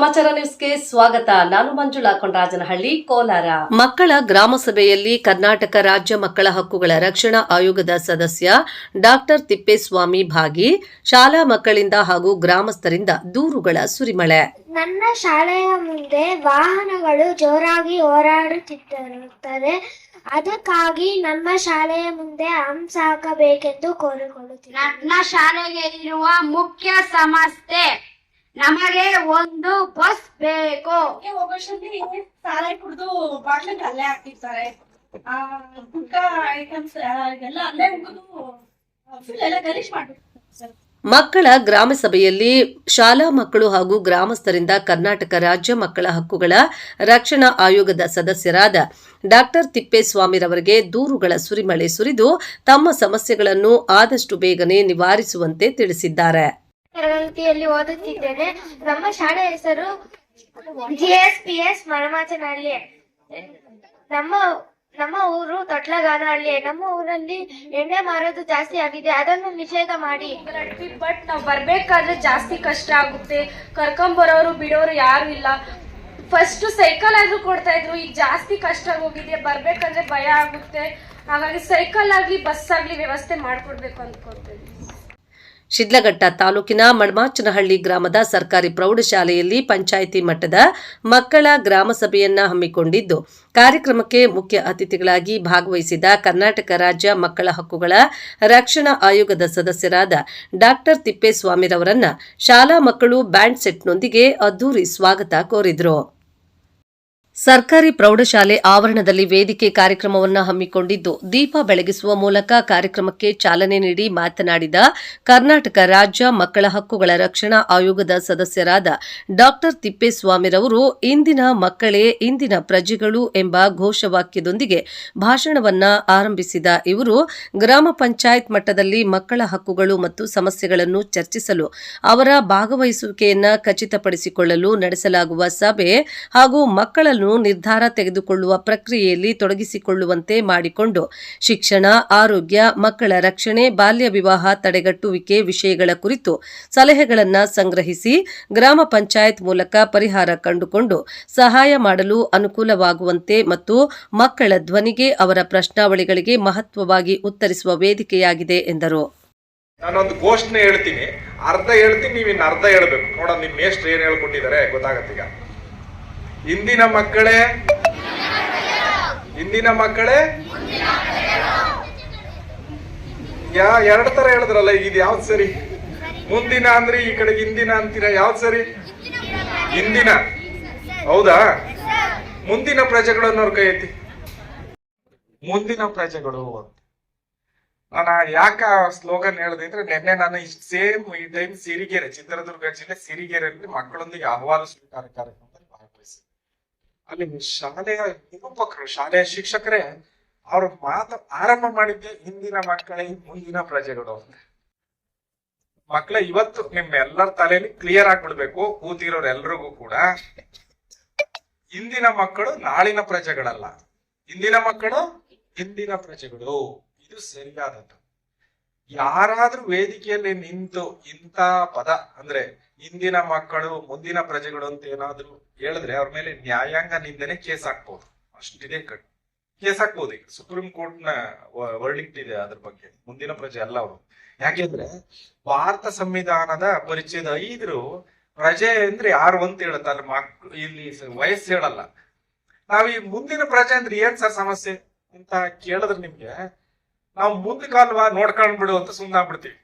ಸಮಾಚಾರ ನ್ಯೂಸ್ಗೆ ಸ್ವಾಗತ. ನಾನು ಮಂಜುಳಾ ಕೊಂಡರಾಜನಹಳ್ಳಿ, ಕೋಲಾರ. ಮಕ್ಕಳ ಗ್ರಾಮ ಸಭೆಯಲ್ಲಿ ಕರ್ನಾಟಕ ರಾಜ್ಯ ಮಕ್ಕಳ ಹಕ್ಕುಗಳ ರಕ್ಷಣಾ ಆಯೋಗದ ಸದಸ್ಯ ಡಾಕ್ಟರ್ ತಿಪ್ಪೇಸ್ವಾಮಿ ಭಾಗಿ. ಶಾಲಾ ಮಕ್ಕಳಿಂದ ಹಾಗೂ ಗ್ರಾಮಸ್ಥರಿಂದ ದೂರುಗಳ ಸುರಿಮಳೆ. ನನ್ನ ಶಾಲೆಯ ಮುಂದೆ ವಾಹನಗಳು ಜೋರಾಗಿ ಓಡಾಡುತ್ತಿರುತ್ತದೆ. ಅದಕ್ಕಾಗಿ ನಮ್ಮ ಶಾಲೆಯ ಮುಂದೆ ಹಂಪ್ಸ್ ಹಾಕಬೇಕೆಂದು ಕೋರಿಕೊಳ್ಳುತ್ತೇನೆ. ನನ್ನ ಶಾಲೆಗೆ ಇರುವ ಮುಖ್ಯ ಸಮಸ್ಯೆ, ನಮಗೆ ಒಂದು ಬಸ್ ಬೇಕು. ಹೋಗೋಷ್ಟರಲ್ಲಿ ಸಾರಾಯಿ ಕುಡಿದು ಬಾಟ್ಲಿಗೆ ಅಲ್ಲೇ ಹಾಕಿರ್ತಾರೆ. ಗುಟ್ಕ ಐಟಮ್ಸ್ ಎಲ್ಲ ಅಲ್ಲೇ ಹೋಗೋದು ಫುಲ್ ಎಲ್ಲ ಗಲೀಜ್ ಮಾಡ್ಬಿಡ್ತಾರೆ. ಮಕ್ಕಳ ಗ್ರಾಮ ಸಭೆಯಲ್ಲಿ ಶಾಲಾ ಮಕ್ಕಳು ಹಾಗೂ ಗ್ರಾಮಸ್ಥರಿಂದ ಕರ್ನಾಟಕ ರಾಜ್ಯ ಮಕ್ಕಳ ಹಕ್ಕುಗಳ ರಕ್ಷಣಾ ಆಯೋಗದ ಸದಸ್ಯರಾದ ಡಾಕ್ಟರ್ ತಿಪ್ಪೇಸ್ವಾಮಿರವರಿಗೆ ದೂರುಗಳ ಸುರಿಮಳೆ ಸುರಿದು ತಮ್ಮ ಸಮಸ್ಯೆಗಳನ್ನು ಆದಷ್ಟು ಬೇಗನೆ ನಿವಾರಿಸುವಂತೆ ತಿಳಿಸಿದ್ದಾರೆ. ತರಗತಿಯಲ್ಲಿ ಓದುತ್ತಿದ್ದೇನೆ. ನಮ್ಮ ಶಾಲೆ ಹೆಸರು GSPS ಮರಮಾಚನಹಳ್ಳಿ. ನಮ್ಮ ಊರು ತೊಟ್ಲಗಾನಹಳ್ಳಿ. ನಮ್ಮ ಊರಲ್ಲಿ ಎಣ್ಣೆ ಮಾರೋದು ಜಾಸ್ತಿ ಆಗಿದೆ, ಅದನ್ನು ನಿಷೇಧ ಮಾಡಿ. ಬಟ್ ನಾವು ಬರ್ಬೇಕಾದ್ರೆ ಜಾಸ್ತಿ ಕಷ್ಟ ಆಗುತ್ತೆ. ಕರ್ಕೊಂಬರೋರು ಬಿಡೋರು ಯಾರು ಇಲ್ಲ. ಫಸ್ಟ್ ಸೈಕಲ್ ಆದ್ರೂ ಕೊಡ್ತಾ ಇದ್ರು, ಈಗ ಜಾಸ್ತಿ ಕಷ್ಟ ಹೋಗಿದೆ. ಬರ್ಬೇಕಂದ್ರೆ ಭಯ ಆಗುತ್ತೆ. ಹಾಗಾಗಿ ಸೈಕಲ್ ಆಗ್ಲಿ ಬಸ್ ಆಗ್ಲಿ ವ್ಯವಸ್ಥೆ ಮಾಡ್ಕೊಡ್ಬೇಕು ಅಂದ್ಕೊಳ್ತೇವೆ. ಶಿಡ್ಲಘಟ್ಟ ತಾಲೂಕಿನ ಮಡ್ಮಾಚನಹಳ್ಳಿ ಗ್ರಾಮದ ಸರ್ಕಾರಿ ಪ್ರೌಢಶಾಲೆಯಲ್ಲಿ ಪಂಚಾಯಿತಿ ಮಟ್ಟದ ಮಕ್ಕಳ ಗ್ರಾಮ ಸಭೆಯನ್ನ ಹಮ್ಮಿಕೊಂಡಿದ್ದು, ಕಾರ್ಯಕ್ರಮಕ್ಕೆ ಮುಖ್ಯ ಅತಿಥಿಗಳಾಗಿ ಭಾಗವಹಿಸಿದ ಕರ್ನಾಟಕ ರಾಜ್ಯ ಮಕ್ಕಳ ಹಕ್ಕುಗಳ ರಕ್ಷಣಾ ಆಯೋಗದ ಸದಸ್ಯರಾದ ಡಾಕ್ಟರ್ ತಿಪ್ಪೇಸ್ವಾಮಿರವರನ್ನ ಶಾಲಾ ಮಕ್ಕಳು ಬ್ಯಾಂಡ್ ಸೆಟ್ನೊಂದಿಗೆ ಅದ್ದೂರಿ ಸ್ವಾಗತ ಕೋರಿದರು. ಸರ್ಕಾರಿ ಪ್ರೌಢಶಾಲೆ ಆವರಣದಲ್ಲಿ ವೇದಿಕೆ ಕಾರ್ಯಕ್ರಮವನ್ನು ಹಮ್ಮಿಕೊಂಡಿದ್ದು, ದೀಪ ಬೆಳಗಿಸುವ ಮೂಲಕ ಕಾರ್ಯಕ್ರಮಕ್ಕೆ ಚಾಲನೆ ನೀಡಿ ಮಾತನಾಡಿದ ಕರ್ನಾಟಕ ರಾಜ್ಯ ಮಕ್ಕಳ ಹಕ್ಕುಗಳ ರಕ್ಷಣಾ ಆಯೋಗದ ಸದಸ್ಯರಾದ ಡಾಕ್ಟರ್ ತಿಪ್ಪೇಸ್ವಾಮಿರವರು ಇಂದಿನ ಮಕ್ಕಳೇ ಇಂದಿನ ಪ್ರಜೆಗಳು ಎಂಬ ಘೋಷವಾಕ್ಯದೊಂದಿಗೆ ಭಾಷಣವನ್ನ ಆರಂಭಿಸಿದ ಇವರು, ಗ್ರಾಮ ಪಂಚಾಯತ್ ಮಟ್ಟದಲ್ಲಿ ಮಕ್ಕಳ ಹಕ್ಕುಗಳು ಮತ್ತು ಸಮಸ್ಯೆಗಳನ್ನು ಚರ್ಚಿಸಲು ಅವರ ಭಾಗವಹಿಸುವಿಕೆಯನ್ನ ಖಚಿತಪಡಿಸಿಕೊಳ್ಳಲು ನಡೆಸಲಾಗುವ ಸಭೆ ಹಾಗೂ ಮಕ್ಕಳನ್ನು ನಿರ್ಧಾರ ತೆಗೆದುಕೊಳ್ಳುವ ಪ್ರಕ್ರಿಯೆಯಲ್ಲಿ ತೊಡಗಿಸಿಕೊಳ್ಳುವಂತೆ ಮಾಡಿಕೊಂಡು ಶಿಕ್ಷಣ, ಆರೋಗ್ಯ, ಮಕ್ಕಳ ರಕ್ಷಣೆ, ಬಾಲ್ಯ ವಿವಾಹ ತಡೆಗಟ್ಟುವಿಕೆ ವಿಷಯಗಳ ಕುರಿತು ಸಲಹೆಗಳನ್ನು ಸಂಗ್ರಹಿಸಿ ಗ್ರಾಮ ಪಂಚಾಯತ್ ಮೂಲಕ ಪರಿಹಾರ ಕಂಡುಕೊಂಡು ಸಹಾಯ ಮಾಡಲು ಅನುಕೂಲವಾಗುವಂತೆ ಮತ್ತು ಮಕ್ಕಳ ಧ್ವನಿಗೆ ಅವರ ಪ್ರಶ್ನಾವಳಿಗಳಿಗೆ ಮಹತ್ವವಾಗಿ ಉತ್ತರಿಸುವ ವೇದಿಕೆಯಾಗಿದೆ ಎಂದರು. ನಾನೊಂದು ಘೋಷಣೆ ಹೇಳ್ತೀನಿ, ಅರ್ಧ ಹೇಳ್ತೀನಿ, ನೀವು ಇನ್ನು ಅರ್ಧ ಹೇಳ್ಬೇಕು. ನೋಡೋಣ ನಿಮ್ಮ ಮೇಷ್ಟ್ರು ಏನ್ ಹೇಳ್ಕೊಟ್ಟಿದ್ದಾರೆ ಗೊತ್ತಾಗತ್ತೀಗ. ಇಂದಿನ ಮಕ್ಕಳೇ ಎರಡು ತರ ಹೇಳಿದ್ರಲ್ಲ, ಇದು ಯಾವ್ದು ಸರಿ? ಮುಂದಿನ ಅಂದ್ರೆ ಈ ಕಡೆಗೆ ಹಿಂದಿನ ಅಂತೀರಾ, ಯಾವ್ದು ಸರಿ? ಹಿಂದಿನ. ಹೌದಾ? ಮುಂದಿನ ಪ್ರಜೆಗಳು ಅನ್ನೋರ್ ಕೈ ಎತ್ತಿ. ಮುಂದಿನ ಪ್ರಜೆಗಳು ಅಂತ ನಾನು ಯಾಕ ಸ್ಲೋಗನ್ ಹೇಳಿದೆ ಅಂದ್ರೆ, ನಿನ್ನೆ ನಾನು ಸೇಮ್ ಈ ಟೈಮ್ ಸಿರಿಗೆರೆ, ಚಿತ್ರದುರ್ಗ ಜಿಲ್ಲೆ ಸಿರಿಗೆರೆಯಲ್ಲಿ ಮಕ್ಕಳೊಂದಿಗೆ ಅಹವಾಲು ಸ್ವೀಕಾರ ಕಾರ್ಯಕ್ರಮದಲ್ಲಿ ಭಾಗವಹಿಸಿದೆ. ಅಲ್ಲಿ ಶಾಲೆಯ ನಿರೂಪಕರು, ಶಾಲೆಯ ಶಿಕ್ಷಕರೇ ಅವ್ರ ಮಾತು ಆರಂಭ ಮಾಡಿದ್ದೆ, ಇಂದಿನ ಮಕ್ಕಳೇ ಮುಂದಿನ ಪ್ರಜೆಗಳು ಅಂತ. ಮಕ್ಕಳೇ, ಇವತ್ತು ನಿಮ್ಮ ಎಲ್ಲರ ತಲೆಯಲ್ಲಿ ಕ್ಲಿಯರ್ ಆಗ್ಬಿಡ್ಬೇಕು, ಕೂತಿರೋರು ಎಲ್ರಿಗೂ ಕೂಡ, ಇಂದಿನ ಮಕ್ಕಳು ನಾಳಿನ ಪ್ರಜೆಗಳಲ್ಲ, ಇಂದಿನ ಮಕ್ಕಳು ಇಂದಿನ ಪ್ರಜೆಗಳು. ಇದು ಸರಿಯಾದದ್ದು. ಯಾರಾದ್ರೂ ವೇದಿಕೆಯಲ್ಲಿ ನಿಂತು ಇಂಥ ಪದ ಅಂದ್ರೆ ಇಂದಿನ ಮಕ್ಕಳು ಮುಂದಿನ ಪ್ರಜೆಗಳು ಅಂತ ಏನಾದ್ರು ಹೇಳಿದ್ರೆ ಅವ್ರ ಮೇಲೆ ನ್ಯಾಯಾಂಗ ನಿಂದನೆ ಕೇಸ್ ಹಾಕ್ಬೋದು. ಅಷ್ಟಿದೆ ಕಣ್, ಕೇಸ್ ಹಾಕ್ಬೋದು. ಈಗ ಸುಪ್ರೀಂ ಕೋರ್ಟ್ ನ ವರ್ಡಿಕ್ಟ್ ಇದೆ ಅದ್ರ ಬಗ್ಗೆ. ಮುಂದಿನ ಪ್ರಜೆ ಅಲ್ಲ ಅವರು. ಯಾಕೆಂದ್ರೆ ಭಾರತ ಸಂವಿಧಾನದ ಪರಿಚಯದ 5 ಪ್ರಜೆ ಅಂದ್ರೆ ಯಾರು ಅಂತ ಹೇಳುತ್ತೆ, ಅಲ್ಲಿ ಮಕ್ಕಳು ಇಲ್ಲಿ ವಯಸ್ಸು ಹೇಳಲ್ಲ. ನಾವ್ ಈ ಮುಂದಿನ ಪ್ರಜೆ ಅಂದ್ರೆ ಏನ್ ಸರ್ ಸಮಸ್ಯೆ ಅಂತ ಕೇಳಿದ್ರೆ ನಿಮ್ಗೆ, ನಾವು ಮುಂದಕ್ಕಲ್ವಾ ನೋಡ್ಕೊಂಡ್ಬಿಡು ಅಂತ ಸುಮ್ಮನಾಗ್ಬಿಡ್ತೀವಿ.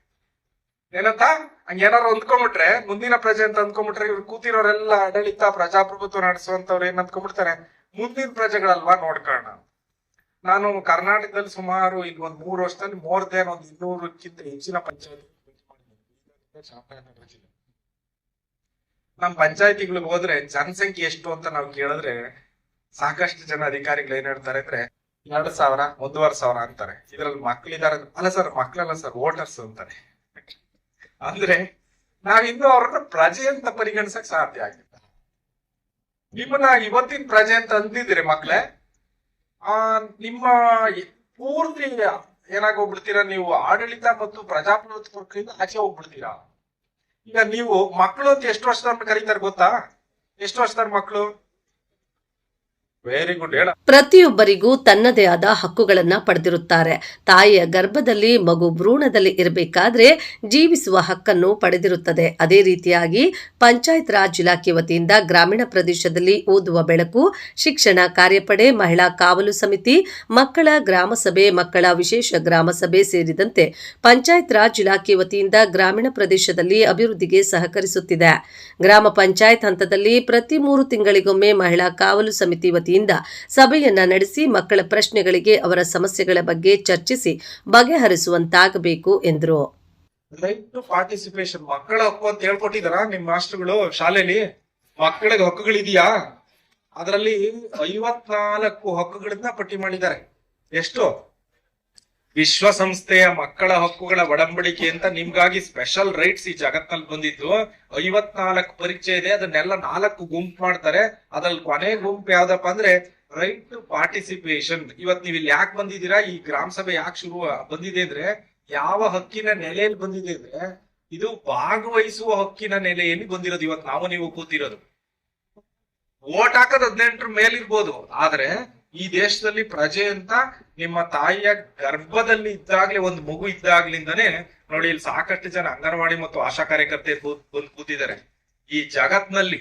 ಏನಂತ ಹಂಗೇನಾರು ಅಂದ್ಕೊಂಡ್ಬಿಟ್ರೆ, ಮುಂದಿನ ಪ್ರಜೆ ಅಂತ ಅಂದ್ಕೊಂಡ್ಬಿಟ್ರೆ, ಇವ್ರು ಕೂತಿರೋರೆಲ್ಲ ಆಡಳಿತ ಪ್ರಜಾಪ್ರಭುತ್ವ ನಡೆಸುವಂತವ್ರು ಏನ್ ಅಂದ್ಕೊಂಡ್ಬಿಡ್ತಾರೆ, ಮುಂದಿನ ಪ್ರಜೆಗಳಲ್ವಾ ನೋಡ್ಕೊಳ್ಳೋಣ. ನಾನು ಕರ್ನಾಟಕದಲ್ಲಿ ಸುಮಾರು ಈಗ ಒಂದ್ 3 ವರ್ಷದಲ್ಲಿ ಮೋರ್ ದೆನ್ 200ಕ್ಕಿಂತ ಹೆಚ್ಚಿನ ಪಂಚಾಯತಿ ಚಾಮರಾಜನಗರ ಜಿಲ್ಲೆ. ನಮ್ ಪಂಚಾಯತಿಗಳಿಗೆ ಹೋದ್ರೆ ಜನಸಂಖ್ಯೆ ಎಷ್ಟು ಅಂತ ನಾವು ಕೇಳಿದ್ರೆ, ಸಾಕಷ್ಟು ಜನ ಅಧಿಕಾರಿಗಳು ಏನ್ ಹೇಳ್ತಾರೆ ಅಂದ್ರೆ 2,000, 1,500 ಅಂತಾರೆ. ಇದ್ರಲ್ಲಿ ಮಕ್ಳಿದಾರೆ. ಅಲ್ಲ ಸರ್, ಮಕ್ಳಲ್ಲ ಸರ್, ವೋಟರ್ಸ್ ಅಂತಾರೆ. ಅಂದ್ರೆ ನಾವಿನ್ನೂ ಅವ್ರನ್ನ ಪ್ರಜೆ ಅಂತ ಪರಿಗಣಿಸಕ್ ಸಾಧ್ಯ ಆಗಿಲ್ಲ. ನಿಮ್ಮನ್ನ ಇವತ್ತಿನ ಪ್ರಜೆ ಅಂತ ಅಂದಿದ್ರೆ ಮಕ್ಳೇ, ನಿಮ್ಮ ಪೂರ್ತಿ ಏನಾಗೋಗ್ಬಿಡ್ತೀರಾ, ನೀವು ಆಡಳಿತ ಮತ್ತು ಪ್ರಜಾಪ್ರಭುತ್ವ ಪ್ರಕ್ರಿಯೆಯಿಂದ ಆಚೆ ಹೋಗ್ಬಿಡ್ತೀರಾ. ಈಗ ನೀವು ಮಕ್ಕಳು ಅಂತ ಎಷ್ಟು ವರ್ಷದವ್ರನ್ನ ಕರೀತಾರೆ ಗೊತ್ತಾ? ಎಷ್ಟು ವರ್ಷದ ಮಕ್ಕಳು? Very good. ಹೇಳ. ಪ್ರತಿಯೊಬ್ಬರಿಗೂ ತನ್ನದೇ ಆದ ಹಕ್ಕುಗಳನ್ನ ಪಡೆದಿರುತ್ತಾರೆ. ತಾಯಿಯ ಗರ್ಭದಲ್ಲಿ ಮಗು ಭ್ರೂಣದಲ್ಲಿ ಇರಬೇಕಾದ್ರೆ ಜೀವಿಸುವ ಹಕ್ಕನ್ನು ಪಡೆದಿರುತ್ತದೆ. ಅದೇ ರೀತಿಯಾಗಿ ಪಂಚಾಯತ್ ರಾಜ್ ಇಲಾಖೆ ವತಿಯಿಂದ ಗ್ರಾಮೀಣ ಪ್ರದೇಶದಲ್ಲಿ ಓದುವ ಬೆಳಕು, ಶಿಕ್ಷಣ ಕಾರ್ಯಪಡೆ, ಮಹಿಳಾ ಕಾವಲು ಸಮಿತಿ, ಮಕ್ಕಳ ಗ್ರಾಮ ಸಭೆ, ಮಕ್ಕಳ ವಿಶೇಷ ಗ್ರಾಮ ಸಭೆ ಸೇರಿದಂತೆ ಪಂಚಾಯತ್ ರಾಜ್ ಇಲಾಖೆ ವತಿಯಿಂದ ಗ್ರಾಮೀಣ ಪ್ರದೇಶದಲ್ಲಿ ಅಭಿವೃದ್ಧಿಗೆ ಸಹಕರಿಸುತ್ತಿದೆ. ಗ್ರಾಮ ಪಂಚಾಯತ್ ಹಂತದಲ್ಲಿ ಪ್ರತಿ 3 ತಿಂಗಳಿಗೊಮ್ಮೆ ಮಹಿಳಾ ಕಾವಲು ಸಮಿತಿ ವತಿಯಿಂದ ಸಭೆಯನ್ನ ನಡೆಸಿ ಮಕ್ಕಳ ಪ್ರಶ್ನೆಗಳಿಗೆ, ಅವರ ಸಮಸ್ಯೆಗಳ ಬಗ್ಗೆ ಚರ್ಚಿಸಿ ಬಗೆಹರಿಸುವಂತಾಗಬೇಕು ಎಂದರು. ರೈಟ್ ಟು ಪಾರ್ಟಿಸಿಪೇಷನ್, ಮಕ್ಕಳ ಹಕ್ಕು ಅಂತ ಹೇಳ್ಕೊಟ್ಟಿದಾರ ನಿಮ್ ಮಾಸ್ಟರ್ಗಳು ಶಾಲೆಯಲ್ಲಿ? ಮಕ್ಕಳಿಗೆ ಹಕ್ಕುಗಳಿದೆಯಾ? ಅದರಲ್ಲಿ 54 ಹಕ್ಕುಗಳನ್ನ ಪಟ್ಟಿ ಮಾಡಿದ್ದಾರೆ. ಎಷ್ಟು? ವಿಶ್ವಸಂಸ್ಥೆಯ ಮಕ್ಕಳ ಹಕ್ಕುಗಳ ಒಡಂಬಡಿಕೆ ಅಂತ ನಿಮ್ಗಾಗಿ ಸ್ಪೆಷಲ್ ರೈಟ್ಸ್ ಈ ಜಗತ್ನಲ್ಲಿ ಬಂದಿದ್ದು 54 ಪರಿಚಯ ಇದೆ. ಅದನ್ನೆಲ್ಲ 4 ಗುಂಪು ಮಾಡ್ತಾರೆ. ಅದ್ರಲ್ಲಿ ಕೊನೆ ಗುಂಪು ಯಾವ್ದಪ್ಪ ಅಂದ್ರೆ ರೈಟ್ ಟು ಪಾರ್ಟಿಸಿಪೇಷನ್. ಇವತ್ ನೀವ್ ಇಲ್ಲಿ ಯಾಕೆ ಬಂದಿದ್ದೀರಾ, ಈ ಗ್ರಾಮ ಸಭೆ ಯಾಕೆ ಶುರು ಬಂದಿದೆ ಅಂದ್ರೆ ಯಾವ ಹಕ್ಕಿನ ನೆಲೆಯಲ್ಲಿ ಬಂದಿದೆ ಅಂದ್ರೆ ಇದು ಭಾಗವಹಿಸುವ ಹಕ್ಕಿನ ನೆಲೆಯಲ್ಲಿ ಬಂದಿರೋದು. ಇವತ್ತು ನಾವು ನೀವು ಕೂತಿರೋದು, ವೋಟ್ ಹಾಕೋದು 18 ಮೇಲಿರ್ಬೋದು, ಆದ್ರೆ ಈ ದೇಶದಲ್ಲಿ ಪ್ರಜೆ ಅಂತ ನಿಮ್ಮ ತಾಯಿಯ ಗರ್ಭದಲ್ಲಿ ಇದ್ದಾಗ್ಲೇ, ಒಂದು ಮಗು ಇದ್ದಾಗ್ಲಿಂದಾನೇ ನೋಡಿ ಇಲ್ಲಿ ಸಾಕಷ್ಟು ಜನ ಅಂಗನವಾಡಿ ಮತ್ತು ಆಶಾ ಕಾರ್ಯಕರ್ತೆ ಬಂದು ಕೂತಿದ್ದಾರೆ. ಈ ಜಗತ್ನಲ್ಲಿ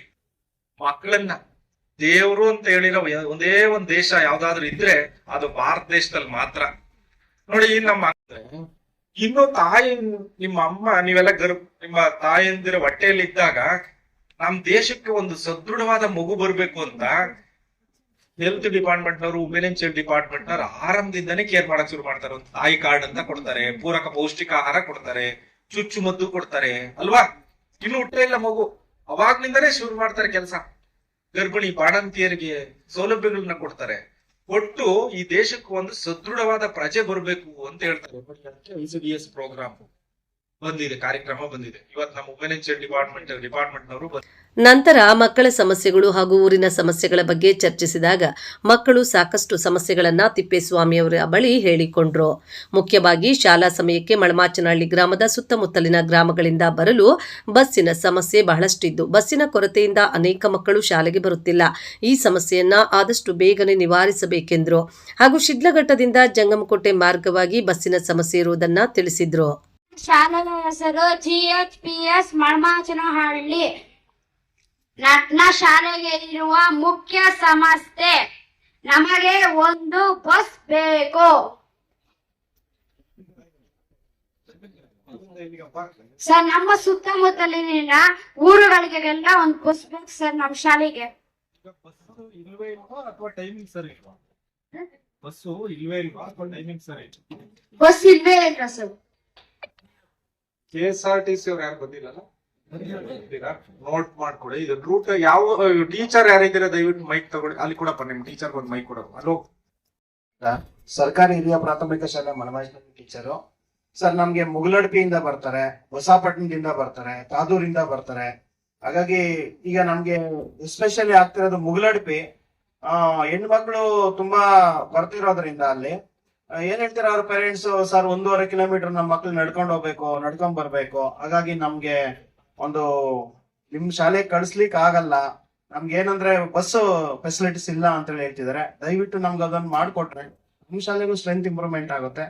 ಮಕ್ಕಳನ್ನ ದೇವ್ರು ಅಂತ ಹೇಳಿರೋ ಒಂದೇ ಒಂದ್ ದೇಶ ಯಾವ್ದಾದ್ರು ಇದ್ರೆ ಅದು ಭಾರತ ದೇಶದಲ್ಲಿ ಮಾತ್ರ. ನೋಡಿ ನಮ್ಮ ಇನ್ನು ತಾಯಿ, ನಿಮ್ಮ ಅಮ್ಮ, ನೀವೆಲ್ಲ ನಿಮ್ಮ ತಾಯಂದಿರ ಹೊಟ್ಟೆಯಲ್ಲಿ ಇದ್ದಾಗ ನಮ್ ದೇಶಕ್ಕೆ ಒಂದು ಸದೃಢವಾದ ಮಗು ಬರ್ಬೇಕು ಅಂತ ಹೆಲ್ತ್ ಡಿಪಾರ್ಟ್ಮೆಂಟ್ ನವರು, ವುಮೆನ್ ಅಂಡ್ ಚೈಲ್ಡ್ ಡಿಪಾರ್ಟ್ಮೆಂಟ್ ನವರು ಆರಂಭದಿಂದಾನೇ ಕೇರ್ ಮಾಡಕ್ ಶುರು ಮಾಡ್ತಾರೆ. ಒಂದು ತಾಯಿ ಕಾರ್ಡ್ ಅಂತ ಕೊಡ್ತಾರೆ, ಪೂರಕ ಪೌಷ್ಟಿಕ ಆಹಾರ ಕೊಡ್ತಾರೆ, ಚುಚ್ಚುಮದ್ದು ಕೊಡ್ತಾರೆ ಅಲ್ವಾ? ಇನ್ನು ಹುಟ್ಟೇ ಇಲ್ಲ ಮಗು, ಅವಾಗ್ಲಿಂದಾನೇ ಶುರು ಮಾಡ್ತಾರೆ ಕೆಲಸ. ಗರ್ಭಿಣಿ ಬಾಣಂತಿಯರಿಗೆ ಸೌಲಭ್ಯಗಳನ್ನ ಕೊಡ್ತಾರೆ. ಒಟ್ಟು ಈ ದೇಶಕ್ಕೆ ಒಂದು ಸದೃಢವಾದ ಪ್ರಜೆ ಬರಬೇಕು ಅಂತ ಹೇಳ್ತಾರೆ. ICDS ಪ್ರೋಗ್ರಾಮ್ ಬಂದಿದೆ, ಕಾರ್ಯಕ್ರಮ ಬಂದಿದೆ. ಇವತ್ತು ನಮ್ಮ ವುಮೆನ್ ಅಂಡ್ ಚೈಲ್ಡ್ ಡಿಪಾರ್ಟ್ಮೆಂಟ್ ನವರು ನಂತರ ಮಕ್ಕಳ ಸಮಸ್ಯೆಗಳು ಹಾಗೂ ಊರಿನ ಸಮಸ್ಯೆಗಳ ಬಗ್ಗೆ ಚರ್ಚಿಸಿದಾಗ ಮಕ್ಕಳು ಸಾಕಷ್ಟು ಸಮಸ್ಯೆಗಳನ್ನ ತಿಪ್ಪೇಸ್ವಾಮಿಯವರ ಬಳಿ ಹೇಳಿಕೊಂಡ್ರು. ಮುಖ್ಯವಾಗಿ ಶಾಲಾ ಸಮಯಕ್ಕೆ ಮಳಮಾಚನಹಳ್ಳಿ ಗ್ರಾಮದ ಸುತ್ತಮುತ್ತಲಿನ ಗ್ರಾಮಗಳಿಂದ ಬರಲು ಬಸ್ಸಿನ ಸಮಸ್ಯೆ ಬಹಳಷ್ಟಿದ್ದು, ಬಸ್ಸಿನ ಕೊರತೆಯಿಂದ ಅನೇಕ ಮಕ್ಕಳು ಶಾಲೆಗೆ ಬರುತ್ತಿಲ್ಲ. ಈ ಸಮಸ್ಯೆಯನ್ನ ಆದಷ್ಟು ಬೇಗನೆ ನಿವಾರಿಸಬೇಕೆಂದರು. ಹಾಗೂ ಶಿಡ್ಲಘಟ್ಟದಿಂದ ಜಂಗಮಕೋಟೆ ಮಾರ್ಗವಾಗಿ ಬಸ್ಸಿನ ಸಮಸ್ಯೆ ಇರುವುದನ್ನ ತಿಳಿಸಿದ್ರು. ಶಾಲೆಯ ಹೆಸರು GHPS ಮಳಮಾಚನಹಳ್ಳಿ. ನನ್ನ ಶಾಲೆಗೆ ಇರುವ ಮುಖ್ಯ ಸಮಸ್ಯೆ, ನಮಗೆ ಒಂದು ಬಸ್ ಬೇಕು ಸರ್. ನಮ್ಮ ಸುತ್ತಮುತ್ತಲಿನ ಊರುಗಳಿಗೆಲ್ಲ ಒಂದು ಬಸ್ ಬೇಕು ಸರ್ ನಮ್ಮ ಶಾಲೆಗೆ. ಬಸ್ ಇಲ್ವೇ ಇಲ್ಲ ಸರ್. KSRTC ಅವ್ರು ಯಾರು ಬಂದಿಲ್ಲ, ನೋಟ್ ಮಾಡ್ಕೊಡಿ. ಇದು ರೂಟ್ ಯಾವ ಟೀಚರ್ ಯಾರಿದ್ದೀರಾ ದಯವಿಟ್ಟು ಮೈಕ್ ತಗೊಳ್ಳಿ. ಅಲ್ಲಿ ಕೊಡಪ್ಪ, ನಿಮ್ ಟೀಚರ್ ಒಂದು ಮೈಕ್ ಕೊಡಪ್ಪ. ಅಲೋ, ಸರ್ಕಾರಿ ಹಿರಿಯ ಪ್ರಾಥಮಿಕ ಶಾಲೆ ಮಳಮಾಚನಹಳ್ಳಿ ಟೀಚರು ಸರ್. ನಮ್ಗೆ ಮುಗಲಡ್ಪಿಯಿಂದ ಬರ್ತಾರೆ, ಹೊಸಪಟ್ಟಣದಿಂದ ಬರ್ತಾರೆ, ತಾದೂರಿಂದ ಬರ್ತಾರೆ. ಹಾಗಾಗಿ ಈಗ ನಮ್ಗೆ ಎಸ್ಪೆಷಲಿ ಆಗ್ತಿರೋದು ಮುಗಲಡ್ಪಿ. ಹೆಣ್ಮಕ್ಳು ತುಂಬಾ ಬರ್ತಿರೋದ್ರಿಂದ ಅಲ್ಲಿ ಏನ್ ಹೇಳ್ತಾರೆ ಅವ್ರ ಪೇರೆಂಟ್ಸ್, ಸರ್ 1.5 ಕಿಲೋಮೀಟರ್ ನಮ್ಮ ಮಕ್ಳು ನಡ್ಕೊಂಡ್ ಬರ್ಬೇಕು. ಹಾಗಾಗಿ ನಮ್ಗೆ ಒಂದು ನಿಮ್ ಶಾಲೆಗೆ ಕಳಿಸ್ಲಿಕ್ಕೆ ಆಗಲ್ಲ, ನಮ್ಗೆ ಏನಂದ್ರೆ ಬಸ್ ಫೆಸಿಲಿಟೀಸ್ ಇಲ್ಲ ಅಂತ ಹೇಳ್ತಿದ್ದಾರೆ. ದಯವಿಟ್ಟು ನಮ್ಗೆ ಅದನ್ನ ಮಾಡ್ಕೊಟ್ರೆ ನಿಮ್ ಶಾಲೆಗೂ ಸ್ಟ್ರೆಂತ್ ಇಂಪ್ರೂವ್ಮೆಂಟ್ ಆಗುತ್ತೆ.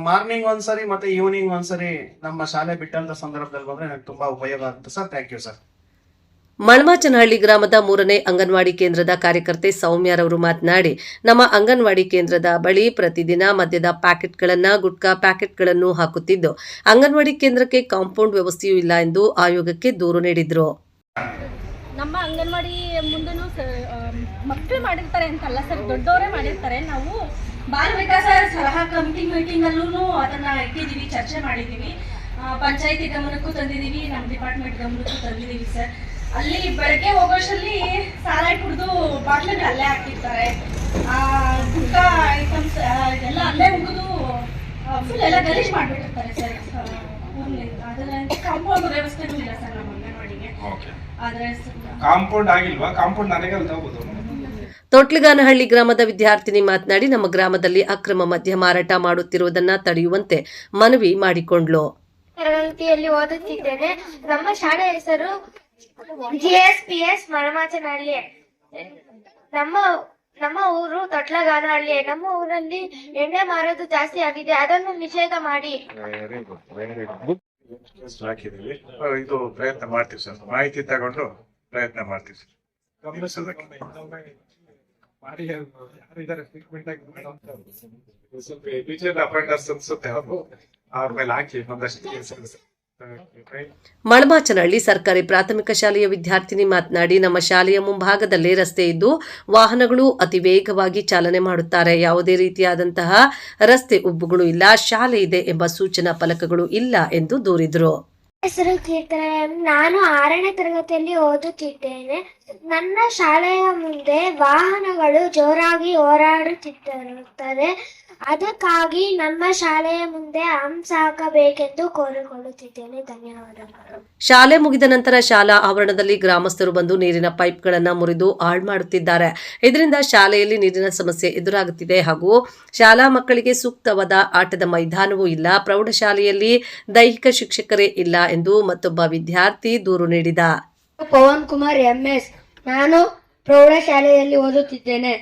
ಮಾರ್ನಿಂಗ್ ಒಂದ್ಸರಿ ಮತ್ತೆ ಈವ್ನಿಂಗ್ ಒಂದ್ಸರಿ ನಮ್ಮ ಶಾಲೆ ಬಿಟ್ಟಂತ ಸಂದರ್ಭದಲ್ಲಿ ಬಂದ್ರೆ ನನಗೆ ತುಂಬಾ ಉಪಯೋಗ ಆಗುತ್ತೆ sir. Thank you sir. Malamachanahalli ಗ್ರಾಮದ 3ನೇ ಅಂಗನವಾಡಿ ಕೇಂದ್ರದ ಕಾರ್ಯಕರ್ತೆ ಸೌಮ್ಯರವರು ಮಾತನಾಡಿ, ನಮ್ಮ ಅಂಗನವಾಡಿ ಕೇಂದ್ರದ ಬಳಿ ಪ್ರತಿದಿನ ಮದ್ಯದ ಪ್ಯಾಕೆಟ್ಗಳನ್ನು, ಗುಟ್ಕಾ ಪ್ಯಾಕೆಟ್ಗಳನ್ನು ಹಾಕುತ್ತಿದ್ದು, ಅಂಗನವಾಡಿ ಕೇಂದ್ರಕ್ಕೆ ಕಾಂಪೌಂಡ್ ವ್ಯವಸ್ಥೆಯೂ ಇಲ್ಲ ಎಂದು ಆಯೋಗಕ್ಕೆ ದೂರು ನೀಡಿದ್ರು. ನಮ್ಮ ಅಂಗನವಾಡಿ ಮುಂದೆನೂ ಮಕ್ಕಳು ಮಾಡಿರ್ತಾರೆ ಅಂತಲ್ಲ ಸರ್, ದೊಡ್ಡವರೇ ಮಾಡಿರ್ತಾರೆ. ನಾವು ಬಾಲ ವಿಕಾಸ ಸಲಹಾ ಕಮಿಟಿ ಮೀಟಿಂಗ್ ಅಲ್ಲೂ ಅದನ್ನ ಇಟ್ಟಿದೀವಿ, ಚರ್ಚೆ ಮಾಡಿದೀವಿ. ಪಂಚಾಯತಿ ಗಮನಕ್ಕೂ ತಂದಿದೀವಿ, ನಮ್ಮ ಡಿಪಾರ್ಟ್ಮೆಂಟ್ ಗಮನಕ್ಕೂ ತಂದಿದೀವಿ ಸರ್. ಅಲ್ಲಿ ಬೆಳಗ್ಗೆ ಹೋಗೋಷ್ಟರಲ್ಲಿ ಸಾರಾಯಿ ಕುಡಿದು ಬಾಟ್ಲಿಗೆ ಅಲ್ಲೇ ಹಾಕಿರ್ತಾರೆ. ಗುಟ್ಕಾ ಐಟಮ್ಸ್ ಇದೆಲ್ಲ ಅಲ್ಲೇ ಮುಗಿದು ಫುಲ್ ಎಲ್ಲ ಗಲೀಜ್ ಮಾಡ್ಬಿಟ್ಟಿರ್ತಾರೆ ಸರ್. ಅದರ ಕಾಂಪೌಂಡ್ ವ್ಯವಸ್ಥೆನೂ ಇಲ್ಲ ಸರ್ ನಮ್ಮ ಅಂಗನವಾಡಿಗೆ. ಆದ್ರೆ ಕಾಂಪೌಂಡ್ ಆಗಿಲ್ವಾ? ಕಾಂಪೌಂಡ್ ನನಗೆ ತಗೋಬಹುದು. ತೊಟ್ಲಗಾನಹಳ್ಳಿ ಗ್ರಾಮದ ವಿದ್ಯಾರ್ಥಿನಿ ಮಾತನಾಡಿ, ನಮ್ಮ ಗ್ರಾಮದಲ್ಲಿ ಅಕ್ರಮ ಮದ್ಯ ಮಾರಾಟ ಮಾಡುತ್ತಿರುವುದನ್ನ ತಡೆಯುವಂತೆ ಮನವಿ ಮಾಡಿಕೊಂಡ್ಲು. ತರಗತಿಯಲ್ಲಿ ಓದುತ್ತಿದ್ದೇನೆ. ನಮ್ಮ ಶಾಲೆ ಹೆಸರು GSPS ಮಳಮಾಚನಹಳ್ಳಿ. ನಮ್ಮ ಊರು ತೊಟ್ಲಗಾನಹಳ್ಳಿ. ನಮ್ಮ ಊರಲ್ಲಿ ಎಣ್ಣೆ ಮಾರೋದು ಜಾಸ್ತಿ ಆಗಿದೆ, ಅದನ್ನು ನಿಷೇಧ ಮಾಡಿ. ವೆರಿ ಗುಡ್ ಹಾಕಿದೀವಿ. ಇದು ಪ್ರಯತ್ನ ಮಾಡ್ತೀವಿ ಸರ್, ಮಾಹಿತಿ ತಗೊಂಡು ಪ್ರಯತ್ನ ಮಾಡ್ತೀವಿ ಸರ್. ಗಮನಿಸೋದಕ್ಕೆ ಮಾಡಿ ಯಾರಿದ್ದಾರೆ ಟ್ರೀಟ್ಮೆಂಟ್ ಆಗಿ ಸ್ವಲ್ಪ ಎಬಿಜಿಎಲ್ ಅಫೆಂಡರ್ಸ್ ಅನ್ಸುತ್ತೆ, ಅವರು ಅವ್ರ ಮೇಲೆ ಹಾಕಿ ಒಂದಷ್ಟು ಕೇಸ್. ಮಳಮಾಚನಹಳ್ಳಿ ಸರ್ಕಾರಿ ಪ್ರಾಥಮಿಕ ಶಾಲೆಯ ವಿದ್ಯಾರ್ಥಿನಿ ಮಾತನಾಡಿ, ನಮ್ಮ ಶಾಲೆಯ ಮುಂಭಾಗದಲ್ಲೇ ರಸ್ತೆ ಇದ್ದು ವಾಹನಗಳು ಅತಿ ವೇಗವಾಗಿ ಚಾಲನೆ ಮಾಡುತ್ತಾರೆ. ಯಾವುದೇ ರೀತಿಯಾದಂತಹ ರಸ್ತೆ ಉಬ್ಬುಗಳು ಇಲ್ಲ, ಶಾಲೆ ಇದೆ ಎಂಬ ಸೂಚನಾ ಫಲಕಗಳು ಇಲ್ಲ ಎಂದು ದೂರಿದರು. ಹೆಸರು ಕೀರ್ತನೆ. ನಾನು 6ನೇ ತರಗತಿಯಲ್ಲಿ ಓದುತ್ತಿದ್ದೇನೆ. ನನ್ನ ಶಾಲೆಯ ಮುಂದೆ ವಾಹನಗಳು ಜೋರಾಗಿ ಓಡಾಡುತ್ತಿರುತ್ತದೆ. ಅದಕ್ಕಾಗಿ ನಮ್ಮ ಶಾಲೆಯ ಮುಂದೆ ಹಂಸ ಹಾಕಬೇಕೆಂದು ಕೋರಿಕೊಳ್ಳುತ್ತಿದ್ದೇನೆ. ಧನ್ಯವಾದಗಳು. ಶಾಲೆ ಮುಗಿದ ನಂತರ ಶಾಲಾ ಆವರಣದಲ್ಲಿ ಗ್ರಾಮಸ್ಥರು ಬಂದು ನೀರಿನ ಪೈಪ್ಗಳನ್ನು ಮುರಿದು ಹಾಳು ಮಾಡುತ್ತಿದ್ದಾರೆ. ಇದರಿಂದ ಶಾಲೆಯಲ್ಲಿ ನೀರಿನ ಸಮಸ್ಯೆ ಎದುರಾಗುತ್ತಿದೆ ಹಾಗೂ ಶಾಲಾ ಮಕ್ಕಳಿಗೆ ಸೂಕ್ತವಾದ ಆಟದ ಮೈದಾನವೂ ಇಲ್ಲ. ಪ್ರೌಢಶಾಲೆಯಲ್ಲಿ ದೈಹಿಕ ಶಿಕ್ಷಕರೇ ಇಲ್ಲ ಎಂದು ಮತ್ತೊಬ್ಬ ವಿದ್ಯಾರ್ಥಿ ದೂರು ನೀಡಿದ. ಪವನ್ ಕುಮಾರ್ MS. ನಾನು ಪ್ರೌಢಶಾಲೆಯಲ್ಲಿ ಓದುತ್ತಿದ್ದೇನೆ.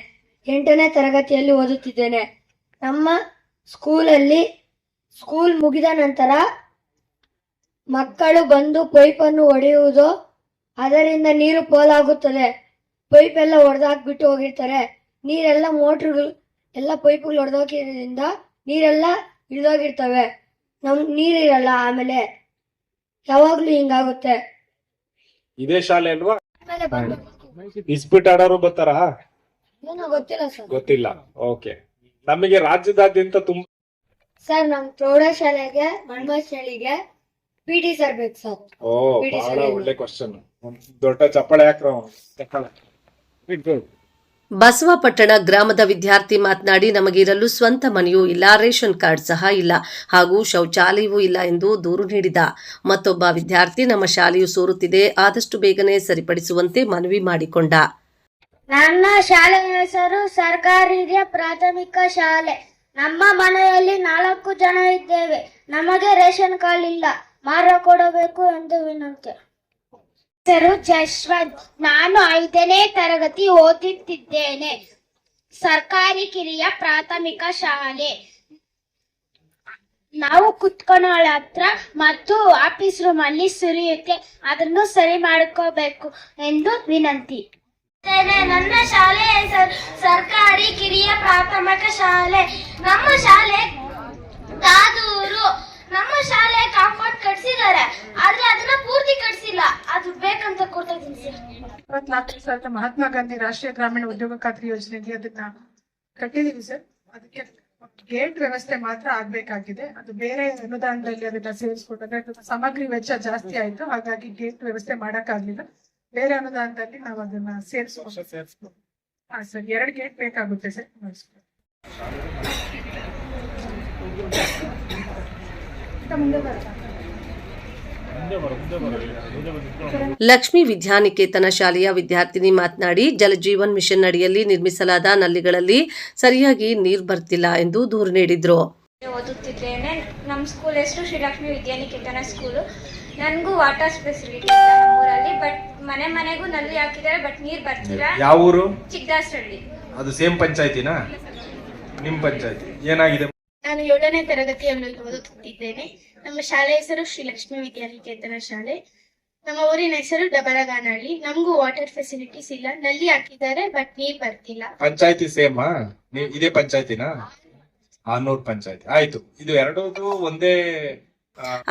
8ನೇ ತರಗತಿಯಲ್ಲಿ ಓದುತ್ತಿದ್ದೇನೆ. ನಮ್ಮ ಸ್ಕೂಲ್ ಮುಗಿದ ನಂತರ ಮಕ್ಕಳು ಬಂದು ಪೈಪನ್ನು ಹೊಡೆಯುವುದು, ಅದರಿಂದ ನೀರು ಪೋಲಾಗುತ್ತದೆ. ಪೈಪ್ ಎಲ್ಲ ಹೊಡೆದಾಕ್ಬಿಟ್ಟು ಹೋಗಿರ್ತಾರೆ. ನೀರೆಲ್ಲ ಮೋಟ್ರುಗಳು ಎಲ್ಲ ಪೈಪ್ಗಳು ಹೊಡೆದೋಗಿರೋದ್ರಿಂದ ನೀರೆಲ್ಲ ಇಳಿದೋಗಿರ್ತವೆ. ನೀರಿರಲ್ಲ. ಆಮೇಲೆ ಯಾವಾಗ್ಲೂ ಹಿಂಗಾಗುತ್ತೆ. ಇದೇ ಶಾಲೆ ಅಲ್ವಾ? ಇಸ್ಪಿಟ್ ಆಡೋರು ಬರ್ತಾರಾ? ಏನೋ ಗೊತ್ತಿಲ್ಲ ಸರ್. ಗೊತ್ತಿಲ್ಲ. ಓಕೆ. ನಮಗೆ ರಾಜ್ಯದಾದ್ಯಂತ ತುಂಬಾ ಸರ್, ನಮ್ ಪ್ರೌಢಶಾಲೆಗೆ ಮಳಮಾಚನಹಳ್ಳಿಗೆ PD ಸರ್ ಬೇಕು ಸರ್. ಓ, ಬಹಳ ಒಳ್ಳೆ ಕ್ವಶನ್. ದೊಡ್ಡ ಚಪ್ಪಾಳೆ ಹಾಕ್ರ. ಬಸವಪಟ್ಟಣ ಗ್ರಾಮದ ವಿದ್ಯಾರ್ಥಿ ಮಾತನಾಡಿ, ನಮಗಿರಲು ಸ್ವಂತ ಮನೆಯೂ ಇಲ್ಲ, ರೇಷನ್ ಕಾರ್ಡ್ ಸಹ ಇಲ್ಲ ಹಾಗೂ ಶೌಚಾಲಯವೂ ಇಲ್ಲ ಎಂದು ದೂರು ನೀಡಿದ. ಮತ್ತೊಬ್ಬ ವಿದ್ಯಾರ್ಥಿ, ನಮ್ಮ ಶಾಲೆಯು ಸೋರುತ್ತಿದೆ, ಆದಷ್ಟು ಬೇಗನೆ ಸರಿಪಡಿಸುವಂತೆ ಮನವಿ ಮಾಡಿಕೊಂಡ. ನನ್ನ ಶಾಲೆಯ ಹೆಸರು ಸರ್ಕಾರಿ ಹಿರಿಯ ಪ್ರಾಥಮಿಕ ಶಾಲೆ. ನಮ್ಮ ಮನೆಯಲ್ಲಿ 4 ಜನ ಇದ್ದೇವೆ. ನಮಗೆ ರೇಷನ್ ಕಾರ್ಡ್ ಇಲ್ಲ, ಮಾಡಿಕೊಡಬೇಕು ಎಂದು ವಿನಂತಿ. ಹೆಸರು ಜಶ್ವಂತ್. ನಾನು 5ನೇ ತರಗತಿ ಓದುತ್ತಿದ್ದೇನೆ. ಸರ್ಕಾರಿ ಕಿರಿಯ ಪ್ರಾಥಮಿಕ ಶಾಲೆ. ನಾವು ಕುತ್ಕೊಳ್ಳೋ ಹತ್ರ ಮತ್ತು ಆಫೀಸ್ ರೂಮ್ ಅಲ್ಲಿ ಸುರಿಯುತ್ತೆ, ಅದನ್ನು ಸರಿ ಮಾಡ್ಕೋಬೇಕು ಎಂದು ವಿನಂತಿ. ನನ್ನ ಶಾಲೆಯ ಹೆಸರು ಸರ್ಕಾರಿ ಕಿರಿಯ ಪ್ರಾಥಮಿಕ ಶಾಲೆ. ನಮ್ಮ ಶಾಲೆ ತಾದೂರು. ನಮ್ಮ ಶಾಲೆ ಕಾಂಪೌಂಡ್ ಕಟ್ಸಿದ್ದಾರೆ, ಆದ್ರೆ ಅದನ್ನ ಪೂರ್ತಿ ಕಟ್ಸಿಲ್ಲ. ಅದು ಬೇಕಂತ ಕೊಡ್ತಾ ಇದ್ದೀನಿ ಸರ್. 24 ಮಹಾತ್ಮ ಗಾಂಧಿ ರಾಷ್ಟ್ರೀಯ ಗ್ರಾಮೀಣ ಉದ್ಯೋಗ ಖಾತ್ರಿ ಯೋಜನೆಗೆ ಅದನ್ನ ಕಟ್ಟಿದೀವಿ ಸರ್. ಅದಕ್ಕೆ ಗೇಟ್ ವ್ಯವಸ್ಥೆ ಮಾತ್ರ ಆಗ್ಬೇಕಾಗಿದೆ. ಅದು ಬೇರೆ ಅನುದಾನದಲ್ಲಿ ಅದನ್ನ ಸೇರಿಸ್ಕೊಟ್ರೆ ಸಾಮಗ್ರಿ ವೆಚ್ಚ ಜಾಸ್ತಿ ಆಯ್ತು, ಹಾಗಾಗಿ ಗೇಟ್ ವ್ಯವಸ್ಥೆ ಮಾಡಕ್ಕಾಗ್ಲಿಲ್ಲ. ಬೇರೆ ಅನುದಾನದಲ್ಲಿ ನಾವು ಅದನ್ನ ಸೇರಿಸ್ಬೋದು. ಹಾ ಸರ್, 2 ಗೇಟ್ ಬೇಕಾಗುತ್ತೆ ಸರ್. ಲಕ್ಷ್ಮೀ ವಿದ್ಯಾನಿಕೇತನ ಶಾಲೆಯ ವಿದ್ಯಾರ್ಥಿನಿ ಮಾತನಾಡಿ, ಜಲಜೀವನ್ ಮಿಷನ್ ಅಡಿಯಲ್ಲಿ ನಿರ್ಮಿಸಲಾದ ನಲ್ಲಿಗಳಲ್ಲಿ ಸರಿಯಾಗಿ ನೀರು ಬರ್ತಿಲ್ಲ ಎಂದು ದೂರು ನೀಡಿದ್ರು. ಓದುತ್ತಿದ್ದೇನೆ. ನಮ್ಮ ಸ್ಕೂಲ್ ಹೆಸರು ಶ್ರೀಲಕ್ಷ್ಮಿ ವಿದ್ಯಾನಿಕೇತನ ಸ್ಕೂಲು. ನನಗೂ ವಾಟರ್ ಫೆಸಿಲಿಟಿ ಇಲ್ಲ ನಮ್ಮೂರಲ್ಲಿ, ಬಟ್ ಮನೆಗೂ ನಲ್ಲಿ ಹಾಕಿದ್ದಾರೆ, ಬಟ್ ನೀರು ಬರ್ತಿಲ್ಲ. ಯಾವ ಊರು? ಚಿಕ್ಕದಾಸರಳ್ಳಿ. ಅದು ಸೇಮ್ ಪಂಚಾಯತಿನಾ? ನಿಮ್ ಪಂಚಾಯತಿ ಏನಾಗಿದೆ? ನಾನು 7ನೇ ತರಗತಿಯಲ್ಲಿ ಓದುತ್ತಿದ್ದೇನೆ. ನಮ್ಮ ಶಾಲೆ ಹೆಸರು ಶ್ರೀಲಕ್ಷ್ಮಿ ವಿದ್ಯಾನಿಕೇತನ ಶಾಲೆ. ನಮ್ಮ ಊರಿನ ಹೆಸರು ಡಬರಗಾನಹಳ್ಳಿ. ನಮಗೂ ವಾಟರ್ ಫೆಸಿಲಿಟೀಸ್ ಇಲ್ಲ, ನಲ್ಲಿ ಹಾಕಿದ್ದಾರೆ, ಬಟ್ ನೀರ್ ಬರ್ತಿಲ್ಲ. ಪಂಚಾಯತಿ ಸೇಮಾ? ಇದೇ ಪಂಚಾಯತಿನಾ? ಆನೂರ್ ಪಂಚಾಯತಿ. ಆಯ್ತು. ಇದು ಎರಡೂ ಒಂದೇ.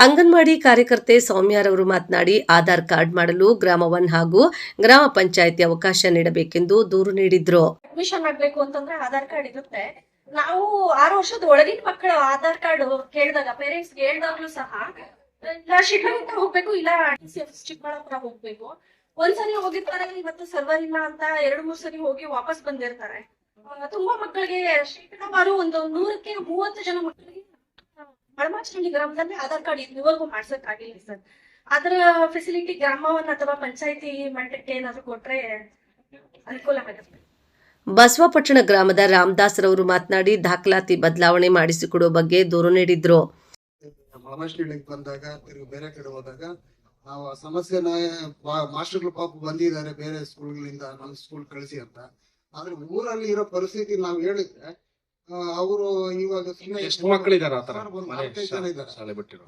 ಅಂಗನವಾಡಿ ಕಾರ್ಯಕರ್ತೆ ಸೌಮ್ಯರವರು ಮಾತನಾಡಿ, ಆಧಾರ್ ಕಾರ್ಡ್ ಮಾಡಲು ಗ್ರಾಮ 1 ಹಾಗೂ ಗ್ರಾಮ ಪಂಚಾಯತಿ ಅವಕಾಶ ನೀಡಬೇಕೆಂದು ದೂರು ನೀಡಿದ್ರು. ಅಡ್ಮಿಷನ್ ಆಗ್ಬೇಕು ಅಂತಂದ್ರೆ ಆಧಾರ್ ಕಾರ್ಡ್ ಇರುತ್ತೆ. ನಾವು 6 ವರ್ಷದ ಒಳಗಿನ ಮಕ್ಕಳ ಆಧಾರ್ ಕಾರ್ಡ್ ಕೇಳಿದಾಗ ಪೇರೆಂಟ್ಸ್ ಕೇಳಿದಾಗ್ಲೂ ಸಹ ಇಲ್ಲ ಶಿಡ್ಲಘಟ್ಟ ಹೋಗ್ಬೇಕು, ಇಲ್ಲ ಚಿಕ್ಕಬಳ್ಳಾಪುರ ಹೋಗ್ಬೇಕು. ಒಂದ್ಸರಿ ಹೋಗಿರ್ತಾರೆ, ಇವತ್ತು ಸರ್ವರ್ ಇಲ್ಲ ಅಂತ 2-3 ಸರಿ ಹೋಗಿ ವಾಪಸ್ ಬಂದಿರ್ತಾರೆ. ತುಂಬಾ ಮಕ್ಕಳಿಗೆ ಸುಮಾರು ಒಂದು 100ಕ್ಕೆ 30 ಜನ ಮಕ್ಕಳಿಗೆ ಮಳಮಾಚನಹಳ್ಳಿ ಗ್ರಾಮದಲ್ಲಿ ಆಧಾರ್ ಕಾರ್ಡ್ ಇದುವರೆಗೂ ಮಾಡ್ಸಕ್ಕಾಗಿಲ್ಲ ಸರ್. ಅದರ ಫೆಸಿಲಿಟಿ ಗ್ರಾಮ 1 ಅಥವಾ ಪಂಚಾಯತಿ ಮಟ್ಟಕ್ಕೆ ಏನಾದ್ರು ಕೊಟ್ರೆ ಅನುಕೂಲ ಆಗುತ್ತೆ. ಬಸವಪಟ್ಟಣ ಗ್ರಾಮದ ರಾಮದಾಸರವರು ಮಾತನಾಡಿ, ದಾಖಲಾತಿ ಬದಲಾವಣೆ ಮಾಡಿಸಿಕೊಡುವ ಬಗ್ಗೆ ದೂರು ನೀಡಿದ್ರು. ಮಳಮಾಚನಹಳ್ಳಿಗೆ ಬಂದಾಗ ಬೇರೆ ಕಡೆ ಹೋದಾಗ ಆ ಸಮಸ್ಯೆನ ಮಾಸ್ಟರ್ಗಳು ಪಾಪ ಬಂದಿದ್ದಾರೆ ಬೇರೆ ಸ್ಕೂಲ್ಗಳಿಂದ ನಮ್ಮ ಸ್ಕೂಲ್ ಕಳಿಸಿ ಅಂತ. ಆದ್ರೆ ಊರಲ್ಲಿ ಇರೋ ಪರಿಸ್ಥಿತಿ ನಾವು ಹೇಳಿದ್ರೆ ಅವರು ಇವಾಗ ಎಷ್ಟು ಮಕ್ಕಳಿದಾರೆ ಆತರ ಒಂದು 4-5 ಜನ ಇದ್ದಾರೆ. ಶಾಲೆ ಬಿಟ್ಟಿರೋ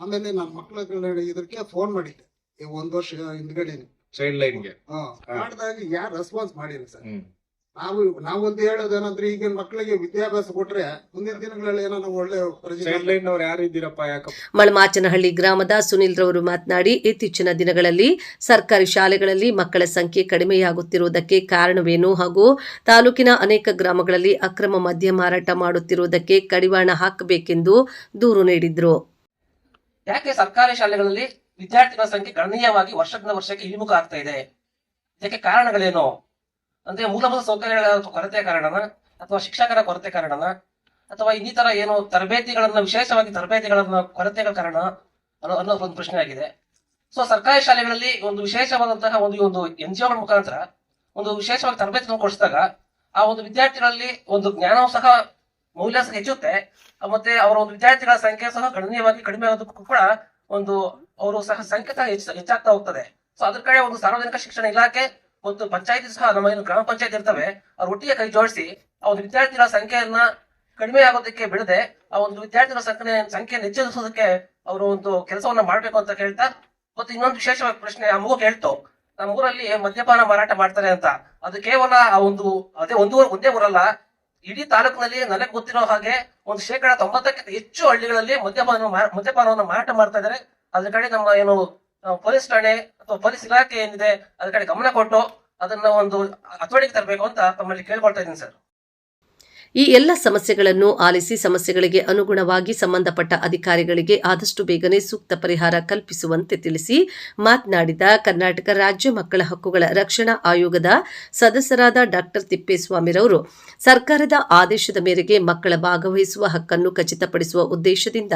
ಆಮೇಲೆ ನನ್ನ ಮಕ್ಕಳ ಇದಕ್ಕೆ ಫೋನ್ ಮಾಡಿದ್ದೆ 1 ವರ್ಷ ಹಿಂದ್ಗಡೆ ಚೈಲ್ಡ್ ಲೈನ್ಗೆ ಮಾಡಿದಾಗ ಯಾರು ರೆಸ್ಪಾನ್ಸ್ ಮಾಡಿಲ್ಲ ಸರ್. ನಾವೊಂದು ಹೇಳೋದೇನಂದ್ರೆ ಈಗಿನ ಮಕ್ಕಳಿಗೆ ವಿದ್ಯಾಭ್ಯಾಸ ಕೊಟ್ರೆ ಮುಂದಿನ ದಿನಗಳಲ್ಲಿ ಏನೋ ಒಳ್ಳೆ ಚೈಲ್ಡ್ ಲೈನ್ ಅವ್ರು ಯಾರು ಇದ್ದೀರಪ್ಪ ಯಾಕಪ್ಪ? ಮಳಮಾಚನಹಳ್ಳಿ ಗ್ರಾಮದ ಸುನಿಲ್ ರವರು ಮಾತನಾಡಿ, ಇತ್ತೀಚಿನ ದಿನಗಳಲ್ಲಿ ಸರ್ಕಾರಿ ಶಾಲೆಗಳಲ್ಲಿ ಮಕ್ಕಳ ಸಂಖ್ಯೆ ಕಡಿಮೆಯಾಗುತ್ತಿರುವುದಕ್ಕೆ ಕಾರಣವೇನು ಹಾಗೂ ತಾಲೂಕಿನ ಅನೇಕ ಗ್ರಾಮಗಳಲ್ಲಿ ಅಕ್ರಮ ಮದ್ಯ ಮಾರಾಟ ಮಾಡುತ್ತಿರುವುದಕ್ಕೆ ಕಡಿವಾಣ ಹಾಕಬೇಕೆಂದು ದೂರು ನೀಡಿದ್ರು. ಯಾಕೆ ಸರ್ಕಾರಿ ಶಾಲೆಗಳಲ್ಲಿ ವಿದ್ಯಾರ್ಥಿಗಳ ಸಂಖ್ಯೆ ಗಣನೀಯವಾಗಿ ವರ್ಷದಿಂದ ವರ್ಷಕ್ಕೆ ಇಳಿಮುಖ ಆಗ್ತಾ ಇದೆ? ಇದಕ್ಕೆ ಕಾರಣಗಳೇನು ಅಂದ್ರೆ ಮೂಲಭೂತ ಸೌಕರ್ಯಗಳ ಕೊರತೆ ಕಾರಣನ, ಅಥವಾ ಶಿಕ್ಷಕರ ಕೊರತೆ ಕಾರಣನ, ಅಥವಾ ಇನ್ನಿತರ ಏನು ತರಬೇತಿಗಳನ್ನ ವಿಶೇಷವಾಗಿ ತರಬೇತಿಗಳನ್ನ ಕೊರತೆಗಳ ಕಾರಣ ಅನ್ನೋ ಒಂದು ಪ್ರಶ್ನೆ ಆಗಿದೆ. ಸೊ ಸರ್ಕಾರಿ ಶಾಲೆಗಳಲ್ಲಿ ಒಂದು ವಿಶೇಷವಾದಂತಹ ಒಂದು NGO ಗಳ ಮುಖಾಂತರ ಒಂದು ವಿಶೇಷವಾಗಿ ತರಬೇತಿಯನ್ನು ಕೊಡಿಸಿದಾಗ ಆ ಒಂದು ವಿದ್ಯಾರ್ಥಿಗಳಲ್ಲಿ ಒಂದು ಜ್ಞಾನವೂ ಸಹ ಮೌಲ್ಯ ಸಹ ಹೆಚ್ಚುತ್ತೆ. ಮತ್ತೆ ಅವರ ಒಂದು ವಿದ್ಯಾರ್ಥಿಗಳ ಸಂಖ್ಯೆ ಸಹ ಗಣನೀಯವಾಗಿ ಕಡಿಮೆ ಆಗೋದಕ್ಕೂ ಕೂಡ ಒಂದು ಅವರು ಸಹ ಸಂಖ್ಯೆ ಸಹ ಹೆಚ್ಚಾಗ್ತಾ ಹೋಗ್ತದೆ. ಸೊ ಅದ್ರ ಕಡೆ ಒಂದು ಸಾರ್ವಜನಿಕ ಶಿಕ್ಷಣ ಇಲಾಖೆ ಮತ್ತು ಪಂಚಾಯತಿ ಸಹ ನಮ್ಮ ಏನು ಗ್ರಾಮ ಪಂಚಾಯತ್ ಇರ್ತವೆ ಅವ್ರ ಒಟ್ಟಿಗೆ ಕೈ ಜೋಡಿಸಿ ಆ ಒಂದು ವಿದ್ಯಾರ್ಥಿಗಳ ಸಂಖ್ಯೆಯನ್ನ ಕಡಿಮೆ ಆಗೋದಕ್ಕೆ ಬಿಡದೆ ಆ ಒಂದು ವಿದ್ಯಾರ್ಥಿಗಳ ಸಂಖ್ಯೆಯನ್ನು ಹೆಚ್ಚಿಸೋದಕ್ಕೆ ಅವರು ಒಂದು ಕೆಲಸವನ್ನ ಮಾಡ್ಬೇಕು ಅಂತ ಕೇಳ್ತಾ, ಮತ್ತು ಇನ್ನೊಂದು ವಿಶೇಷವಾದ ಪ್ರಶ್ನೆ ಆ ಮಗು ಕೇಳ್ತು, ನಮ್ಮ ಊರಲ್ಲಿ ಮದ್ಯಪಾನ ಮಾರಾಟ ಮಾಡ್ತಾರೆ ಅಂತ. ಅದು ಕೇವಲ ಆ ಒಂದು ಒಂದೇ ಊರಲ್ಲ, ಇಡೀ ತಾಲೂಕಿನಲ್ಲಿ ನನಗೆ ಗೊತ್ತಿರೋ ಹಾಗೆ ಒಂದು 90% ಹೆಚ್ಚು ಹಳ್ಳಿಗಳಲ್ಲಿ ಮದ್ಯಪಾನವನ್ನು ಮಾರಾಟ ಮಾಡ್ತಾ ಇದ್ದಾರೆ. ಅದ್ರ ಕಡೆ ನಮ್ಮ ಏನು ಪೊಲೀಸ್ ಠಾಣೆ ಅಥವಾ ಪೊಲೀಸ್ ಇಲಾಖೆ ಏನಿದೆ ಅದ್ರ ಕಡೆ ಗಮನ ಕೊಟ್ಟು ಅದನ್ನ ಒಂದು ಹತೋಟಿಗೆ ತರಬೇಕು ಅಂತ ತಮ್ಮಲ್ಲಿ ಕೇಳ್ಕೊಳ್ತಾ ಇದ್ದೀನಿ ಸರ್. ಈ ಎಲ್ಲ ಸಮಸ್ಯೆಗಳನ್ನು ಆಲಿಸಿ ಸಮಸ್ಯೆಗಳಿಗೆ ಅನುಗುಣವಾಗಿ ಸಂಬಂಧಪಟ್ಟ ಅಧಿಕಾರಿಗಳಿಗೆ ಆದಷ್ಟು ಬೇಗನೆ ಸೂಕ್ತ ಪರಿಹಾರ ಕಲ್ಪಿಸುವಂತೆ ತಿಳಿಸಿ ಮಾತನಾಡಿದ ಕರ್ನಾಟಕ ರಾಜ್ಯ ಮಕ್ಕಳ ಹಕ್ಕುಗಳ ರಕ್ಷಣಾ ಆಯೋಗದ ಸದಸ್ಯರಾದ ಡಾಕ್ಟರ್ ತಿಪ್ಪೇಸ್ವಾಮಿರವರು, ಸರ್ಕಾರದ ಆದೇಶದ ಮೇರೆಗೆ ಮಕ್ಕಳ ಭಾಗವಹಿಸುವ ಹಕ್ಕನ್ನು ಖಚಿತಪಡಿಸುವ ಉದ್ದೇಶದಿಂದ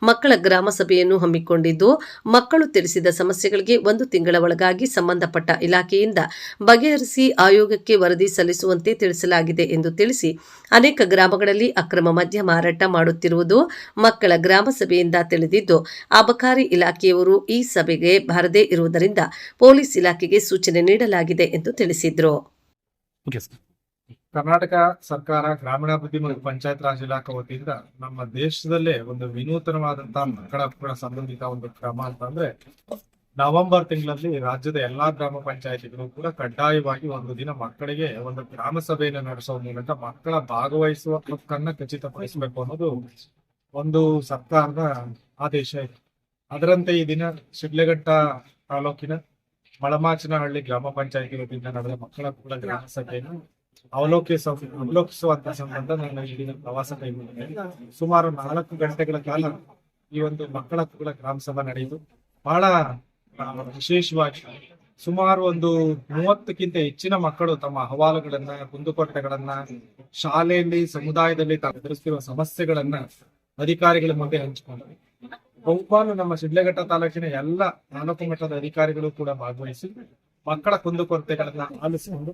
ಮಕ್ಕಳ ಗ್ರಾಮ ಸಭೆಯನ್ನು ಹಮ್ಮಿಕೊಂಡಿದ್ದು, ಮಕ್ಕಳು ತಿಳಿಸಿದ ಸಮಸ್ಯೆಗಳಿಗೆ 1 ತಿಂಗಳ ಒಳಗಾಗಿ ಸಂಬಂಧಪಟ್ಟ ಇಲಾಖೆಯಿಂದ ಬಗೆಹರಿಸಿ ಆಯೋಗಕ್ಕೆ ವರದಿ ಸಲ್ಲಿಸುವಂತೆ ತಿಳಿಸಲಾಗಿದೆ ಎಂದು ತಿಳಿಸಿ, ಅನೇಕ ಗ್ರಾಮಗಳಲ್ಲಿ ಅಕ್ರಮ ಮದ್ಯ ಮಾರಾಟ ಮಾಡುತ್ತಿರುವುದು ಮಕ್ಕಳ ಗ್ರಾಮ ಸಭೆಯಿಂದ ತಿಳಿದಿದ್ದು, ಅಬಕಾರಿ ಇಲಾಖೆಯವರು ಈ ಸಭೆಗೆ ಬಾರದೇ ಇರುವುದರಿಂದ ಪೊಲೀಸ್ ಇಲಾಖೆಗೆ ಸೂಚನೆ ನೀಡಲಾಗಿದೆ ಎಂದು ತಿಳಿಸಿದರು. ಕರ್ನಾಟಕ ಸರ್ಕಾರ ಗ್ರಾಮೀಣಾಭಿವೃದ್ಧಿ ಮತ್ತು ಪಂಚಾಯತ್ ರಾಜ್ ಇಲಾಖೆ ವತಿಯಿಂದ ನಮ್ಮ ದೇಶದಲ್ಲೇ ಒಂದು ವಿನೂತನವಾದಂತಹ ಮಕ್ಕಳ ಹಕ್ಕುಗಳ ಸಂಬಂಧಿತ ಒಂದು ಕ್ರಮ ಅಂತಂದ್ರೆ, ನವೆಂಬರ್ ತಿಂಗಳಲ್ಲಿ ರಾಜ್ಯದ ಎಲ್ಲಾ ಗ್ರಾಮ ಪಂಚಾಯತಿಗಳು ಕೂಡ ಕಡ್ಡಾಯವಾಗಿ ಒಂದು ದಿನ ಮಕ್ಕಳಿಗೆ ಒಂದು ಗ್ರಾಮ ಸಭೆಯನ್ನು ನಡೆಸುವ ಮೂಲಕ ಮಕ್ಕಳ ಭಾಗವಹಿಸುವ ಹಕ್ಕನ್ನ ಖಚಿತಪಡಿಸಬೇಕು ಅನ್ನೋದು ಒಂದು ಸರ್ಕಾರದ ಆದೇಶ ಇದೆ. ಅದರಂತೆ ಈ ದಿನ ಶಿಡ್ಲಘಟ್ಟ ತಾಲೂಕಿನ ಮಳಮಾಚನಹಳ್ಳಿ ಗ್ರಾಮ ಪಂಚಾಯತಿ ವತಿಯಿಂದ ನಡೆದ ಮಕ್ಕಳ ಹಕ್ಕುಗಳ ಗ್ರಾಮ ಸಭೆಯನ್ನು ಅವಲೋಕಿಸುವಂತ ಸಂಬಂಧ ನಾನು ಇಲ್ಲಿನ ಪ್ರವಾಸ ಕೈಗೊಂಡಿದ್ದೇನೆ. ಸುಮಾರು 4 ಗಂಟೆಗಳ ಕಾಲ ಈ ಒಂದು ಮಕ್ಕಳ ಹಕ್ಕುಗಳ ಗ್ರಾಮ ಸಭಾ ನಡೆಯಿತು. ಬಹಳ ವಿಶೇಷವಾಗಿ ಸುಮಾರು ಒಂದು 30ಕ್ಕಿಂತ ಹೆಚ್ಚಿನ ಮಕ್ಕಳು ತಮ್ಮ ಅಹವಾಲುಗಳನ್ನ, ಕುಂದುಕೊರತೆಗಳನ್ನ, ಶಾಲೆಯಲ್ಲಿ ಸಮುದಾಯದಲ್ಲಿ ತಾವು ಎದುರಿಸುತ್ತಿರುವ ಸಮಸ್ಯೆಗಳನ್ನ ಅಧಿಕಾರಿಗಳ ಮುಂದೆ ಹಂಚಿಕೊಂಡರು. ಬಹುಪಾಲು ನಮ್ಮ ಶಿಡ್ಲಘಟ್ಟ ತಾಲೂಕಿನ ಎಲ್ಲ ತಾಲೂಕು ಮಟ್ಟದ ಅಧಿಕಾರಿಗಳು ಕೂಡ ಭಾಗವಹಿಸಿ ಮಕ್ಕಳ ಕುಂದುಕೊರತೆಗಳನ್ನ ಆಲಿಸಿಕೊಂಡು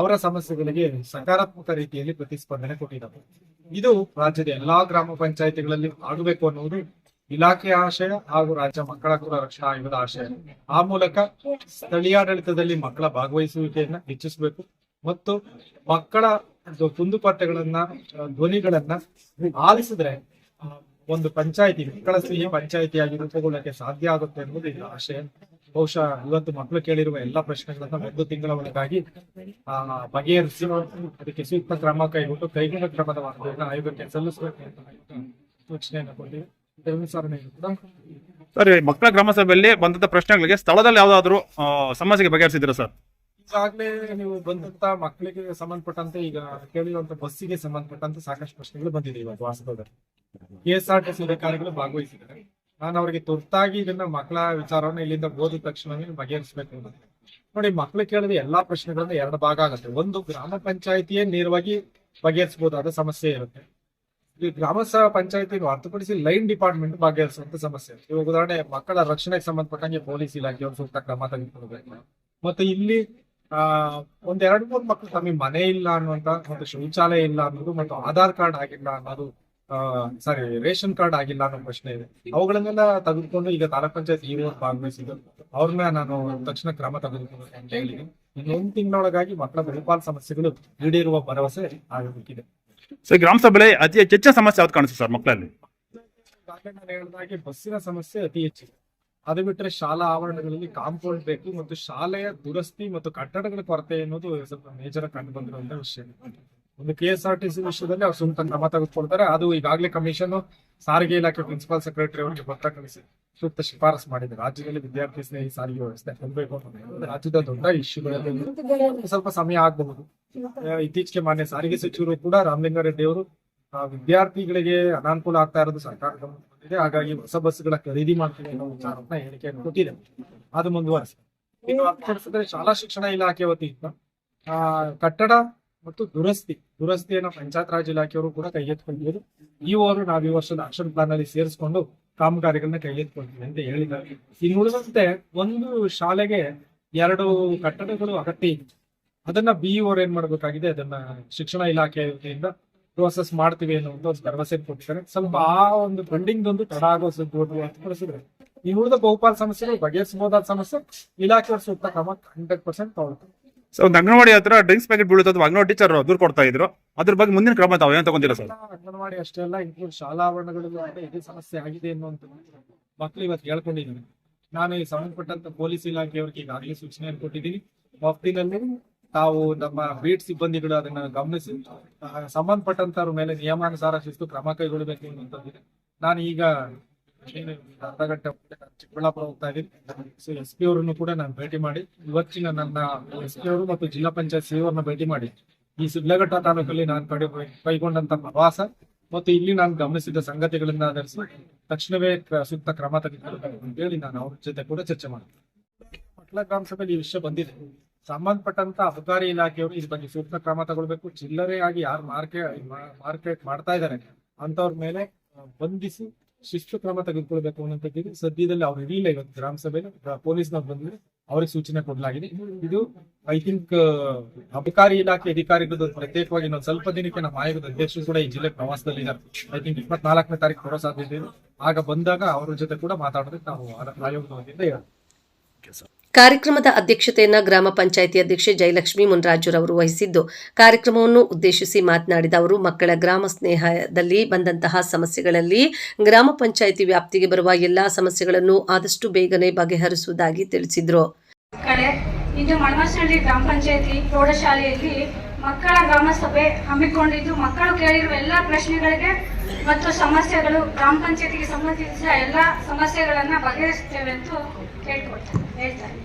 ಅವರ ಸಮಸ್ಯೆಗಳಿಗೆ ಸಕಾರಾತ್ಮಕ ರೀತಿಯಲ್ಲಿ ಪ್ರತಿಸ್ಪಂದನೆ ಕೊಟ್ಟಿದ್ದಾರೆ. ಇದು ರಾಜ್ಯದ ಎಲ್ಲಾ ಗ್ರಾಮ ಪಂಚಾಯಿತಿಗಳಲ್ಲಿ ಆಗಬೇಕು ಅನ್ನುವುದು ಇಲಾಖೆಯ ಆಶಯ ಹಾಗೂ ರಾಜ್ಯ ಮಕ್ಕಳ ಹಕ್ಕುಗಳ ರಕ್ಷಣಾ ಆಯೋಗದ ಆಶಯ. ಆ ಮೂಲಕ ಸ್ಥಳೀಯಾಡಳಿತದಲ್ಲಿ ಮಕ್ಕಳ ಭಾಗವಹಿಸುವಿಕೆಯನ್ನ ಹೆಚ್ಚಿಸಬೇಕು ಮತ್ತು ಮಕ್ಕಳ ಕುಂದುಕೊರತೆಗಳನ್ನ, ಧ್ವನಿಗಳನ್ನ ಆಲಿಸಿದ್ರೆ ಒಂದು ಪಂಚಾಯಿತಿ ಮಕ್ಕಳ ಸಿಹಿ ಪಂಚಾಯಿತಿಯಾಗಿ ರೂಪುಗೊಳ್ಳಕ್ಕೆ ಸಾಧ್ಯ ಆಗುತ್ತೆ ಅನ್ನೋದು ಇದು ಆಶಯ. ಬಹುಶಃ ಇವತ್ತು ಮಕ್ಕಳು ಕೇಳಿರುವ ಎಲ್ಲಾ ಪ್ರಶ್ನೆಗಳನ್ನ 1 ತಿಂಗಳ ಒಳಗಾಗಿ ಬಗೆಹರಿಸಿ ಅದಕ್ಕೆ ಸೂಕ್ತ ಕ್ರಮ ಕೈಗೊಂಡು ಕೈಗೊಂಡ ಕ್ರಮದ ವರದಿಯನ್ನು ಆಯೋಗಕ್ಕೆ ಸಲ್ಲಿಸಬೇಕು ಅಂತ ಸೂಚನೆಯನ್ನು ಕೊಟ್ಟಿದೆ. ಸರ್, ಮಕ್ಕಳ ಗ್ರಾಮ ಸಭೆಯಲ್ಲಿ ಬಂದಂತ ಪ್ರಶ್ನೆಗಳಿಗೆ ಸ್ಥಳದಲ್ಲಿ ಯಾವ್ದಾದ್ರು ಸಮಸ್ಯೆಗೆ ಬಗೆಹರಿಸಿದ್ರ ಸರ್? ಈಗಾಗಲೇ ನೀವು ಬಂದಂತ ಮಕ್ಕಳಿಗೆ ಸಂಬಂಧಪಟ್ಟಂತೆ ಈಗ ಕೇಳಿರುವಂತ ಬಸ್ಸಿಗೆ ಸಂಬಂಧಪಟ್ಟಂತೆ ಸಾಕಷ್ಟು ಪ್ರಶ್ನೆಗಳು ಬಂದಿದೆ. ಇವತ್ತು ವಾಸ್ತವದಲ್ಲಿ KSRTC ಅಧಿಕಾರಿಗಳು ಭಾಗವಹಿಸಿದ್ದಾರೆ. ನಾನು ಅವರಿಗೆ ತುರ್ತಾಗಿ ಇದನ್ನ ಮಕ್ಕಳ ವಿಚಾರವನ್ನು ಇಲ್ಲಿಂದ ಓದಿದ ತಕ್ಷಣವೇ ಬಗೆಹರಿಸಬೇಕು ಅಂತ ನೋಡಿ. ಮಕ್ಕಳು ಕೇಳಿದ ಎಲ್ಲಾ ಪ್ರಶ್ನೆಗಳನ್ನ 2 ಭಾಗ ಆಗುತ್ತೆ. ಒಂದು, ಗ್ರಾಮ ಪಂಚಾಯಿತಿಯೇ ನೇರವಾಗಿ ಬಗೆಹರಿಸಬಹುದಾದ ಸಮಸ್ಯೆ ಇರುತ್ತೆ. ಈ ಗ್ರಾಮ ಪಂಚಾಯತಿ ಹೊರತುಪಡಿಸಿ ಲೈನ್ ಡಿಪಾರ್ಟ್ಮೆಂಟ್ ಬಗೆಹರಿಸುವಂತ ಸಮಸ್ಯೆ. ಇವಾಗ ಉದಾಹರಣೆ ಮಕ್ಕಳ ರಕ್ಷಣೆಗೆ ಸಂಬಂಧಪಟ್ಟಂಗೆ ಪೊಲೀಸ್ ಇಲಾಖೆಯವರು ಸೂಕ್ತ ಕ್ರಮ ತೆಗೆದುಕೊಳ್ಬೇಕು. ಮತ್ತೆ ಇಲ್ಲಿ 1-2-3 ಮಕ್ಕಳು ತಮಗೆ ಮನೆ ಇಲ್ಲ ಅನ್ನುವಂತ, ಮತ್ತು ಶೌಚಾಲಯ ಇಲ್ಲ ಅನ್ನೋದು, ಮತ್ತು ಆಧಾರ್ ಕಾರ್ಡ್ ಆಗಿಲ್ಲ ಅನ್ನೋದು ರೇಷನ್ ಕಾರ್ಡ್ ಆಗಿಲ್ಲ ಅನ್ನೋ ಪ್ರಶ್ನೆ ಇದೆ. ಅವುಗಳನ್ನೆಲ್ಲ ತೆಗೆದುಕೊಂಡು ಈಗ ತಾಲೂಕ್ ಪಂಚಾಯತ್ ಇಒ ಭಾಗವಹಿಸಿದ್ದು ಅವ್ರನ್ನ ನಾನು ತಕ್ಷಣ ಕ್ರಮ ತೆಗೆದುಕೊಂಡು ಅಂತ ಹೇಳಿ ಇನ್ನೊಂದು ತಿಂಗಳೊಳಗಾಗಿ ಮಕ್ಕಳ ಬಹುಪಾಲು ಸಮಸ್ಯೆಗಳು ಈಡೇರುವ ಭರವಸೆ ಆಗಬೇಕಿದೆ. ಸೊ ಗ್ರಾಮ ಸಭೆಯಲ್ಲಿ ಅತಿ ಹೆಚ್ಚಿನ ಸಮಸ್ಯೆ ಯಾವ್ದು ಕಾಣಿಸುತ್ತೆ ಸರ್ ಮಕ್ಕಳಲ್ಲಿ? ನಾನು ಹೇಳಿದಾಗೆ ಬಸ್ಸಿನ ಸಮಸ್ಯೆ ಅತಿ ಹೆಚ್ಚಿದೆ. ಅದು ಬಿಟ್ಟರೆ ಶಾಲಾ ಆವರಣಗಳಲ್ಲಿ ಕಾಂಪೌಂಡ್ ಬೇಕು ಮತ್ತು ಶಾಲೆಯ ದುರಸ್ತಿ ಮತ್ತು ಕಟ್ಟಡಗಳ ಕೊರತೆ ಅನ್ನೋದು ಸ್ವಲ್ಪ ಮೇಜರ್ ಕಂಡು ಬಂದಿರುವಂತಹ ವಿಷಯ. ಒಂದು KSRTC ವಿಷಯದಲ್ಲಿ ಅವ್ರು ಸೂಕ್ತ ಕ್ರಮ ತೆಗೆದುಕೊಳ್ತಾರೆ. ಅದು ಈಗಾಗಲೇ ಕಮಿಷನ್ ಸಾರಿಗೆ ಇಲಾಖೆ ಪ್ರಿನ್ಸಿಪಾಲ್ ಸೆಕ್ರೆಟರಿ ಅವರಿಗೆ ಪತ್ರ ಕಳಿಸಿ ಸೂಕ್ತ ಶಿಫಾರಸು ಮಾಡಿದೆ. ರಾಜ್ಯದಲ್ಲಿ ವಿದ್ಯಾರ್ಥಿ ಸ್ನೇಹಿ ಸಾರಿಗೆ ವ್ಯವಸ್ಥೆ ಹೊಂದಬೇಕು ಅನ್ನೋದು ರಾಜ್ಯದ ದೊಡ್ಡ ಇಶ್ಯೂಗಳಲ್ಲಿ ಸ್ವಲ್ಪ ಸಮಯ ಆಗಬಹುದು. ಇತ್ತೀಚೆಗೆ ಮಾನ್ಯ ಸಾರಿಗೆ ಸಚಿವರು ಕೂಡ ರಾಮಲಿಂಗಾರೆಡ್ಡಿ ಅವರು ವಿದ್ಯಾರ್ಥಿಗಳಿಗೆ ಅನಾನುಕೂಲ ಆಗ್ತಾ ಇರೋದು ಸರ್ಕಾರ ಗಮನಿಸಿದೆ. ಹಾಗಾಗಿ ಹೊಸ ಬಸ್ಗಳ ಖರೀದಿ ಮಾಡ್ತೀವಿ ಅನ್ನೋ ವಿಚಾರವನ್ನ ಹೇಳಿಕೆಯನ್ನು ಕೊಟ್ಟಿದೆ. ಅದು ಮುಂದುವರಿಸಿ ಇನ್ನು ಅರ್ಥಪಡಿಸಿದ್ರೆ ಶಾಲಾ ಶಿಕ್ಷಣ ಇಲಾಖೆ ವತಿಯಿಂದ ಕಟ್ಟಡ ಮತ್ತು ದುರಸ್ತಿಯನ್ನ ಪಂಚಾಯತ್ ರಾಜ್ ಇಲಾಖೆಯವರು ಕೂಡ ಕೈಗೆತ್ತಿಕೊಂಡಿದ್ದು. ಇವರು ನಾವು ಈ ವರ್ಷದ ಆಕ್ಷನ್ ಪ್ಲಾನ್ ಅಲ್ಲಿ ಸೇರಿಸಿಕೊಂಡು ಕಾಮಗಾರಿಗಳನ್ನ ಕೈಗೆತ್ತಿಕೊಳ್ತೀವಿ ಅಂತ ಹೇಳಿದ್ದಾರೆ. ಇನ್ನು ಉಳಿದಂತೆ ಒಂದು ಶಾಲೆಗೆ 2 ಕಟ್ಟಡಗಳು ಅಗತ್ಯ ಇದೆ. ಅದನ್ನ BEO ಏನ್ ಮಾಡ್ಬೇಕಾಗಿದೆ, ಅದನ್ನ ಶಿಕ್ಷಣ ಇಲಾಖೆ ವತಿಯಿಂದ ಪ್ರೋಸೆಸ್ ಮಾಡ್ತೀವಿ ಅನ್ನೋ ಒಂದು ಭರವಸೆ ಕೊಟ್ಟಿದ್ದಾರೆ. ಸ್ವಲ್ಪ ಆ ಒಂದು ಫಂಡಿಂಗ್ ಒಂದು ತಡ ಆಗೋ ಹೊರತುಪಡಿಸಿದ್ರೆ ಈ ಉಳಿದ ಬಹುಪಾಲು ಸಮಸ್ಯೆಗಳು ಬಗೆಹರಿಸಬಹುದಾದ ಸಮಸ್ಯೆ ಇಲಾಖೆಯವರು ಸೂಕ್ತ ಕ್ರಮ 100% ತಗೊಳ್ತಾರೆ. ಸೊ ಒಂದು ಅಂಗನವಾಡಿ ಹತ್ರ ಡ್ರಿಂಕ್ಸ್ ಪ್ಯಾಕೆಟ್ ಬೀಳುತ್ತೆ ಅಥವಾ ಅಂಗನವಾಡಿ ಟೀಚರ್ ದೂರ ಕೊಡ್ತಾ ಇದ್ರು, ಅದ್ರ ಬಗ್ಗೆ ಮುಂದಿನ ಕ್ರಮ ತಾವು ಏನ್ ತಗೊಂಡಿಲ್ಲ ಸರ್? ಅಂಗನವಾಡಿ ಅಷ್ಟೇ ಅಲ್ಲ, ಇನ್ನು ಶಾಲಾ ಆವರಣಗಳಲ್ಲಿ ಇದೇ ಸಮಸ್ಯೆ ಆಗಿದೆ ಅನ್ನುವಂತ ಮಕ್ಳು ಇವತ್ತು ಹೇಳ್ಕೊಂಡಿದ್ದೀನಿ. ನಾನು ಈ ಸಂಬಂಧಪಟ್ಟಂತ ಪೊಲೀಸ್ ಇಲಾಖೆಯವರಿಗೆ ಈಗಾಗಲೇ ಸೂಚನೆಯನ್ನು ಕೊಟ್ಟಿದ್ದೀನಿ. ವಫ್ತಿನಲ್ಲಿ ತಾವು ನಮ್ಮ ಬೀಟ್ ಸಿಬ್ಬಂದಿಗಳು ಅದನ್ನ ಗಮನಿಸಿ ಸಂಬಂಧಪಟ್ಟಂತವ್ರ ಮೇಲೆ ನಿಯಮಾನುಸಾರ ಶಿಸ್ತು ಕ್ರಮ ಕೈಗೊಳ್ಳಬೇಕು ಅನ್ನುವಂಥದ್ದಿದೆ. ನಾನು ಈಗ ಅರ್ಧ ಗಂಟೆ ಚಿಕ್ಕಬಳ್ಳಾಪುರ ಹೋಗ್ತಾ ಇದ್ದೀನಿ. ಸೊ SP ಅವರನ್ನು ಕೂಡ ನಾನು ಭೇಟಿ ಮಾಡಿ ಇವತ್ತಿನ ನನ್ನ SP ಅವರು ಮತ್ತು ಜಿಲ್ಲಾ ಪಂಚಾಯತ್ CO ಅವ್ರನ್ನ ಭೇಟಿ ಮಾಡಿ ಈ ಶಿಡ್ಲಘಟ್ಟ ತಾಲೂಕಲ್ಲಿ ನಾನು ಕೈಗೊಂಡಂತ ಪ್ರವಾಸ ಮತ್ತು ಇಲ್ಲಿ ನಾನು ಗಮನಿಸಿದ ಸಂಗತಿಗಳನ್ನ ಆಧರಿಸಿ ತಕ್ಷಣವೇ ಸೂಕ್ತ ಕ್ರಮ ತೆಗೆದುಕೊಳ್ಳಬೇಕು ಅಂತ ಹೇಳಿ ನಾನು ಅವ್ರ ಜೊತೆ ಕೂಡ ಚರ್ಚೆ ಮಾಡ್ತೀನಿ. ಮಕ್ಕಳ ಗ್ರಾಮ ಸಭೆಯಲ್ಲಿ ಈ ವಿಷಯ ಬಂದಿದೆ. ಸಂಬಂಧಪಟ್ಟಂತ ಅಬಕಾರಿ ಇಲಾಖೆಯವರು ಇದ್ರ ಬಗ್ಗೆ ಸೂಕ್ತ ಕ್ರಮ ತಗೊಳ್ಬೇಕು. ಚಿಲ್ಲರೆಯಾಗಿ ಯಾರು ಮಾರ್ಕೆಟ್ ಮಾಡ್ತಾ ಇದ್ದಾರೆ ಅಂತವ್ರ ಮೇಲೆ ಬಂಧಿಸಿ ಶಿಸ್ತು ಕ್ರಮ ತೆಗೆದುಕೊಳ್ಬೇಕು ಅನ್ನೋಂಥದ್ದು ಸದ್ಯದಲ್ಲಿ ಅವ್ರು ಇರಲಿಲ್ಲ. ಇವತ್ತು ಗ್ರಾಮ ಸಭೆಯಲ್ಲಿ ಪೊಲೀಸ್ನವ್ರು ಬಂದಿದ್ರೆ ಅವ್ರಿಗೆ ಸೂಚನೆ ಕೊಡಲಾಗಿದೆ. ಇದು ಐ ಥಿಂಕ್ ಅಬಕಾರಿ ಇಲಾಖೆ ಅಧಿಕಾರಿಗಳು ಪ್ರತ್ಯೇಕವಾಗಿ ಇನ್ನೊಂದು ಸ್ವಲ್ಪ ದಿನಕ್ಕೆ ನಮ್ಮ ಆಯೋಗದ ಅಧ್ಯಕ್ಷರು ಕೂಡ ಈ ಜಿಲ್ಲೆ ಪ್ರವಾಸದಲ್ಲಿ ಇದ್ದಾರೆ. ಐ ಥಿಂಕ್ 24ನೇ ತಾರೀಕು ಬರೋ ಸಾಧ್ಯತೆ ಇದೆ. ಆಗ ಬಂದಾಗ ಅವ್ರ ಜೊತೆ ಕೂಡ ಮಾತಾಡೋದಕ್ಕೆ ನಾವು ಆಯೋಗದ ವತಿಯಿಂದ ಹೇಳ್ತೀವಿ. ಕಾರ್ಯಕ್ರಮದ ಅಧ್ಯಕ್ಷತೆಯನ್ನ ಗ್ರಾಮ ಪಂಚಾಯಿತಿ ಅಧ್ಯಕ್ಷೆ ಜಯಲಕ್ಷ್ಮಿ ಮುನ್ರಾಜುರವರು ವಹಿಸಿದ್ದು, ಕಾರ್ಯಕ್ರಮವನ್ನು ಉದ್ದೇಶಿಸಿ ಮಾತನಾಡಿದ ಅವರು ಮಕ್ಕಳ ಗ್ರಾಮ ಸ್ನೇಹದಲ್ಲಿ ಬಂದಂತಹ ಸಮಸ್ಯೆಗಳಲ್ಲಿ ಗ್ರಾಮ ಪಂಚಾಯಿತಿ ವ್ಯಾಪ್ತಿಗೆ ಬರುವ ಎಲ್ಲಾ ಸಮಸ್ಯೆಗಳನ್ನು ಆದಷ್ಟು ಬೇಗನೆ ಬಗೆಹರಿಸುವುದಾಗಿ ತಿಳಿಸಿದರು. ಇಂದು ಮಳವಸನಹಳ್ಳಿ ಗ್ರಾಮ ಪಂಚಾಯಿತಿ ಪ್ರೌಢಶಾಲೆಯಲ್ಲಿ ಮಕ್ಕಳ ಗ್ರಾಮ ಸಭೆ ಹಮ್ಮಿಕೊಂಡಿದ್ದು, ಮಕ್ಕಳು ಕೇಳಿರುವ ಎಲ್ಲಾ ಪ್ರಶ್ನೆಗಳಿಗೆ ಮತ್ತು ಸಮಸ್ಯೆಗಳು ಗ್ರಾಮ ಪಂಚಾಯಿತಿಗೆ ಸಂಬಂಧಿಸಿದ ಎಲ್ಲಾ ಸಮಸ್ಯೆಗಳನ್ನ ಬಗೆಹರಿಸುತ್ತೇವೆ ಅಂತ ಹೇಳ್ತಾರೆ.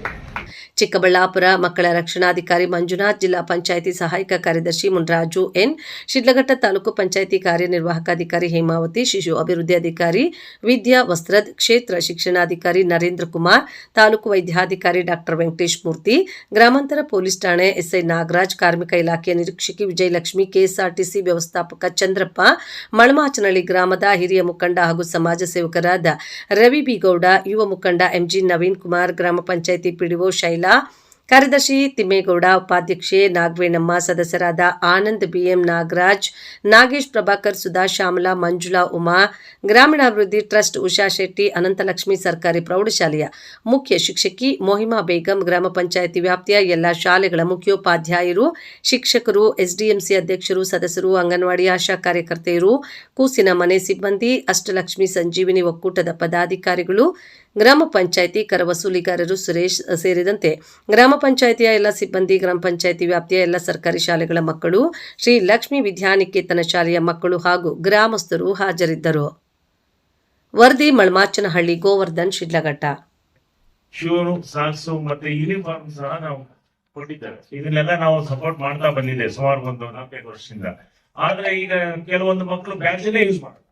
ಚಿಕ್ಕಬಳ್ಳಾಪುರ ಮಕ್ಕಳ ರಕ್ಷಣಾಧಿಕಾರಿ ಮಂಜುನಾಥ್, ಜಿಲ್ಲಾ ಪಂಚಾಯಿತಿ ಸಹಾಯಕ ಕಾರ್ಯದರ್ಶಿ ಮುನ್ರಾಜು ಎನ್, ಶಿಡ್ಲಘಟ್ಟ ತಾಲೂಕು ಪಂಚಾಯಿತಿ ಕಾರ್ಯನಿರ್ವಾಹಕ ಅಧಿಕಾರಿ ಹೇಮಾವತಿ, ಶಿಶು ಅಭಿವೃದ್ಧಿ ಅಧಿಕಾರಿ ವಿದ್ಯಾ ವಸ್ತ್ರದ್, ಕ್ಷೇತ್ರ ಶಿಕ್ಷಣಾಧಿಕಾರಿ ನರೇಂದ್ರ ಕುಮಾರ್, ತಾಲೂಕು ವೈದ್ಯಾಧಿಕಾರಿ ಡಾಕ್ಟರ್ ವೆಂಕಟೇಶ್ ಮೂರ್ತಿ, ಗ್ರಾಮಾಂತರ ಪೊಲೀಸ್ ಠಾಣೆ SI ನಾಗರಾಜ್, ಕಾರ್ಮಿಕ ಇಲಾಖೆಯ ನಿರೀಕ್ಷಕಿ ವಿಜಯಲಕ್ಷ್ಮಿ, KSRTC ವ್ಯವಸ್ಥಾಪಕ ಚಂದ್ರಪ್ಪ, ಮಳಮಾಚನಹಳ್ಳಿ ಗ್ರಾಮದ ಹಿರಿಯ ಮುಖಂಡ ಹಾಗೂ ಸಮಾಜ ಸೇವಕರಾದ ರವಿ ಬಿ ಗೌಡ, ಯುವ ಮುಖಂಡ MG ನವೀನ್ ಕುಮಾರ್, ಗ್ರಾಮ ಪಂಚಾಯಿತಿ PDO ಶೈಲಾ, ಕಾರ್ಯದರ್ಶಿ ತಿಮ್ಮೇಗೌಡ, ಉಪಾಧ್ಯಕ್ಷೆ ನಾಗವೇಣಮ್ಮ, ಸದಸ್ಯರಾದ ಆನಂದ್, BM ನಾಗರಾಜ್, ನಾಗೇಶ್, ಪ್ರಭಾಕರ್, ಸುಧಾ, ಶ್ಯಾಮಲಾ, ಮಂಜುಳಾ, ಉಮಾ, ಗ್ರಾಮೀಣಾಭಿವೃದ್ಧಿ ಟ್ರಸ್ಟ್ ಉಷಾ ಶೆಟ್ಟಿ, ಅನಂತಲಕ್ಷ್ಮಿ ಸರ್ಕಾರಿ ಪ್ರೌಢಶಾಲೆಯ ಮುಖ್ಯ ಶಿಕ್ಷಕಿ ಮೊಹಿಮಾ ಬೇಗಂ, ಗ್ರಾಮ ಪಂಚಾಯಿತಿ ವ್ಯಾಪ್ತಿಯ ಎಲ್ಲ ಶಾಲೆಗಳ ಮುಖ್ಯೋಪಾಧ್ಯಾಯರು, ಶಿಕ್ಷಕರು, SDMC ಅಧ್ಯಕ್ಷರು, ಸದಸ್ಯರು, ಅಂಗನವಾಡಿ ಆಶಾ ಕಾರ್ಯಕರ್ತೆಯರು, ಕೂಸಿನ ಮನೆ ಸಿಬ್ಬಂದಿ, ಅಷ್ಟಲಕ್ಷ್ಮಿ ಸಂಜೀವಿನಿ ಒಕ್ಕೂಟದ ಪದಾಧಿಕಾರಿಗಳು, ಗ್ರಾಮ ಪಂಚಾಯಿತಿ ಕರ ವಸೂಲಿಗಾರರು ಸುರೇಶ್ ಸೇರಿದಂತೆ ಗ್ರಾಮ ಪಂಚಾಯಿತಿಯ ಎಲ್ಲ ಸಿಬ್ಬಂದಿ, ಗ್ರಾಮ ಪಂಚಾಯಿತಿ ವ್ಯಾಪ್ತಿಯ ಎಲ್ಲ ಸರ್ಕಾರಿ ಶಾಲೆಗಳ ಮಕ್ಕಳು, ಶ್ರೀ ಲಕ್ಷ್ಮೀ ವಿದ್ಯಾನಿಕೇತನ ಶಾಲೆಯ ಮಕ್ಕಳು ಹಾಗೂ ಗ್ರಾಮಸ್ಥರು ಹಾಜರಿದ್ದರು. ವರದಿ ಮಳಮಾಚನಹಳ್ಳಿ, ಗೋವರ್ಧನ್, ಶಿಡ್ಲಘಟ್ಟ. ಶೂರು, ಸಾಕ್ಸು ಮತ್ತೆ ಯೂನಿಫಾರ್ಮ್ ಸಹ ನಾವು ಕೊಟ್ಟಿದ್ದೇವೆ. ಇದನ್ನೆಲ್ಲ ನಾವು ಸಪೋರ್ಟ್ ಮಾಡ್ತಾ ಬಂದಿದೆ ಸುಮಾರು ಒಂದು 4-5 ವರ್ಷದಿಂದ. ಆದ್ರೆ ಈಗ ಕೆಲವೊಂದು ಮಕ್ಕಳು ಬ್ಯಾಡ್ಜನ್ನೇ ಯೂಸ್ ಮಾಡ್ತಾರೆ.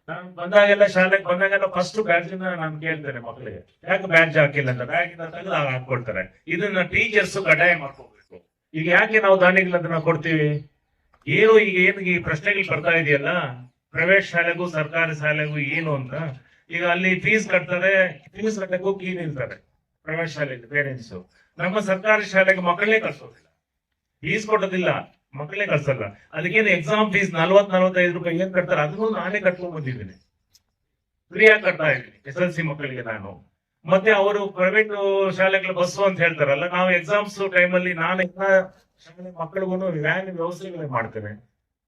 ನಾನು ಬಂದಾಗೆಲ್ಲ ಶಾಲೆಗೆ ಬಂದಾಗೆಲ್ಲ ಫಸ್ಟ್ ಬ್ಯಾಡ್ಜನ್ನ ನಾನು ಕೇಳ್ತೇನೆ ಮಕ್ಕಳಿಗೆ, ಯಾಕೆ ಬ್ಯಾಡ್ಜ್ ಹಾಕಿಲ್ಲ ಅಂತ. ಬ್ಯಾಗಿನ ತೆಗೆದು ಹಾಕೊಳ್ತಾರೆ. ಇದನ್ನ ಟೀಚರ್ಸ್ ಕಡ್ಡಾಯ ಮಾಡ್ಕೋಬೇಕು. ಈಗ ಯಾಕೆ ನಾವು ದಾನಿಗಳು ಅದನ್ನ ಕೊಡ್ತೀವಿ? ಏನು ಈ ಪ್ರಶ್ನೆಗಳು ಬರ್ತಾ ಇದೆಯಲ್ಲ, ಪ್ರೈವೇಟ್ ಶಾಲೆಗೂ ಸರ್ಕಾರಿ ಶಾಲೆಗೂ ಏನು ಅಂತ. ಈಗ ಅಲ್ಲಿ ಫೀಸ್ ಕಟ್ತಾರೆ, ಫೀಸ್ ಕಟ್ಟಕ್ಕೂ ಕೀ ನಿಲ್ತಾರೆ ಪ್ರೈವೇಟ್ ಶಾಲೆಯಲ್ಲಿ ಪೇರೆಂಟ್ಸ್. ನಮ್ಮ ಸರ್ಕಾರಿ ಶಾಲೆಗೆ ಮಕ್ಕಳನ್ನೇ ಕಳ್ಸೋದಿಲ್ಲ, ಫೀಸ್ ಕೊಟ್ಟೋದಿಲ್ಲ, ಮಕ್ಕಳೇ ಕಳ್ಸಲ್ಲ. ಅದಕ್ಕೇನು ಎಕ್ಸಾಮ್ ಫೀಸ್ 40-45 ರೂಪಾಯಿ ಏನ್ ಕಟ್ತಾರೆ ಅದನ್ನು ನಾನೇ ಕಟ್ಕೊಂಡ್ ಬಂದಿದ್ದೀನಿ, ಫ್ರೀಯಾಗಿ ಕಟ್ತಾ ಇದ್ದೀನಿ SLC ಮಕ್ಕಳಿಗೆ ನಾನು. ಮತ್ತೆ ಅವರು ಪ್ರೈವೇಟ್ ಶಾಲೆಗಳ ಬಸ್ಸು ಅಂತ ಹೇಳ್ತಾರಲ್ಲ, ನಾವು ಎಕ್ಸಾಮ್ಸ್ ಟೈಮಲ್ಲಿ ನಾನು ಎಲ್ಲ ಶಾಲೆ ಮಕ್ಕಳಿಗೂ ವ್ಯಾನ್ ವ್ಯವಸ್ಥೆಗಳೇ ಮಾಡ್ತೇನೆ.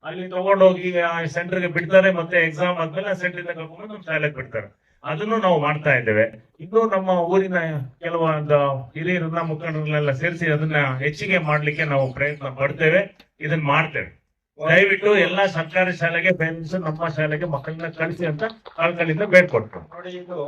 ಅಲ್ಲಿ ತಗೊಂಡೋಗಿ ಆ ಸೆಂಟರ್ಗೆ ಬಿಡ್ತಾರೆ, ಮತ್ತೆ ಎಕ್ಸಾಮ್ ಆದ್ಮೇಲೆ ಆ ಸೆಂಟರ್ ಕರ್ಕೊಂಡು ನಮ್ಮ ಶಾಲೆಗೆ ಬಿಡ್ತಾರೆ. ಅದನ್ನು ನಾವು ಮಾಡ್ತಾ ಇದ್ದೇವೆ. ಇನ್ನು ನಮ್ಮ ಊರಿನ ಕೆಲವೊಂದು ಹಿರಿಯರನ್ನ ಮುಖಂಡರನ್ನೆಲ್ಲ ಸೇರಿಸಿ ಅದನ್ನ ಹೆಚ್ಚಿಗೆ ಮಾಡ್ಲಿಕ್ಕೆ ನಾವು ಪ್ರಯತ್ನ ಪಡ್ತೇವೆ, ಇದನ್ನ ಮಾಡ್ತೇವೆ. ದಯವಿಟ್ಟು ಎಲ್ಲಾ ಸರ್ಕಾರಿ ಶಾಲೆಗೆ ಪೇರೆಂಟ್ಸ್ ನಮ್ಮ ಶಾಲೆಗೆ ಮಕ್ಕಳನ್ನ ಕಳಿಸಿ ಅಂತ ಕಳ್ಕಳಿಂದ ಬೇಡ್ಕೊಟ್ರು. ನೋಡಿ, ಇದು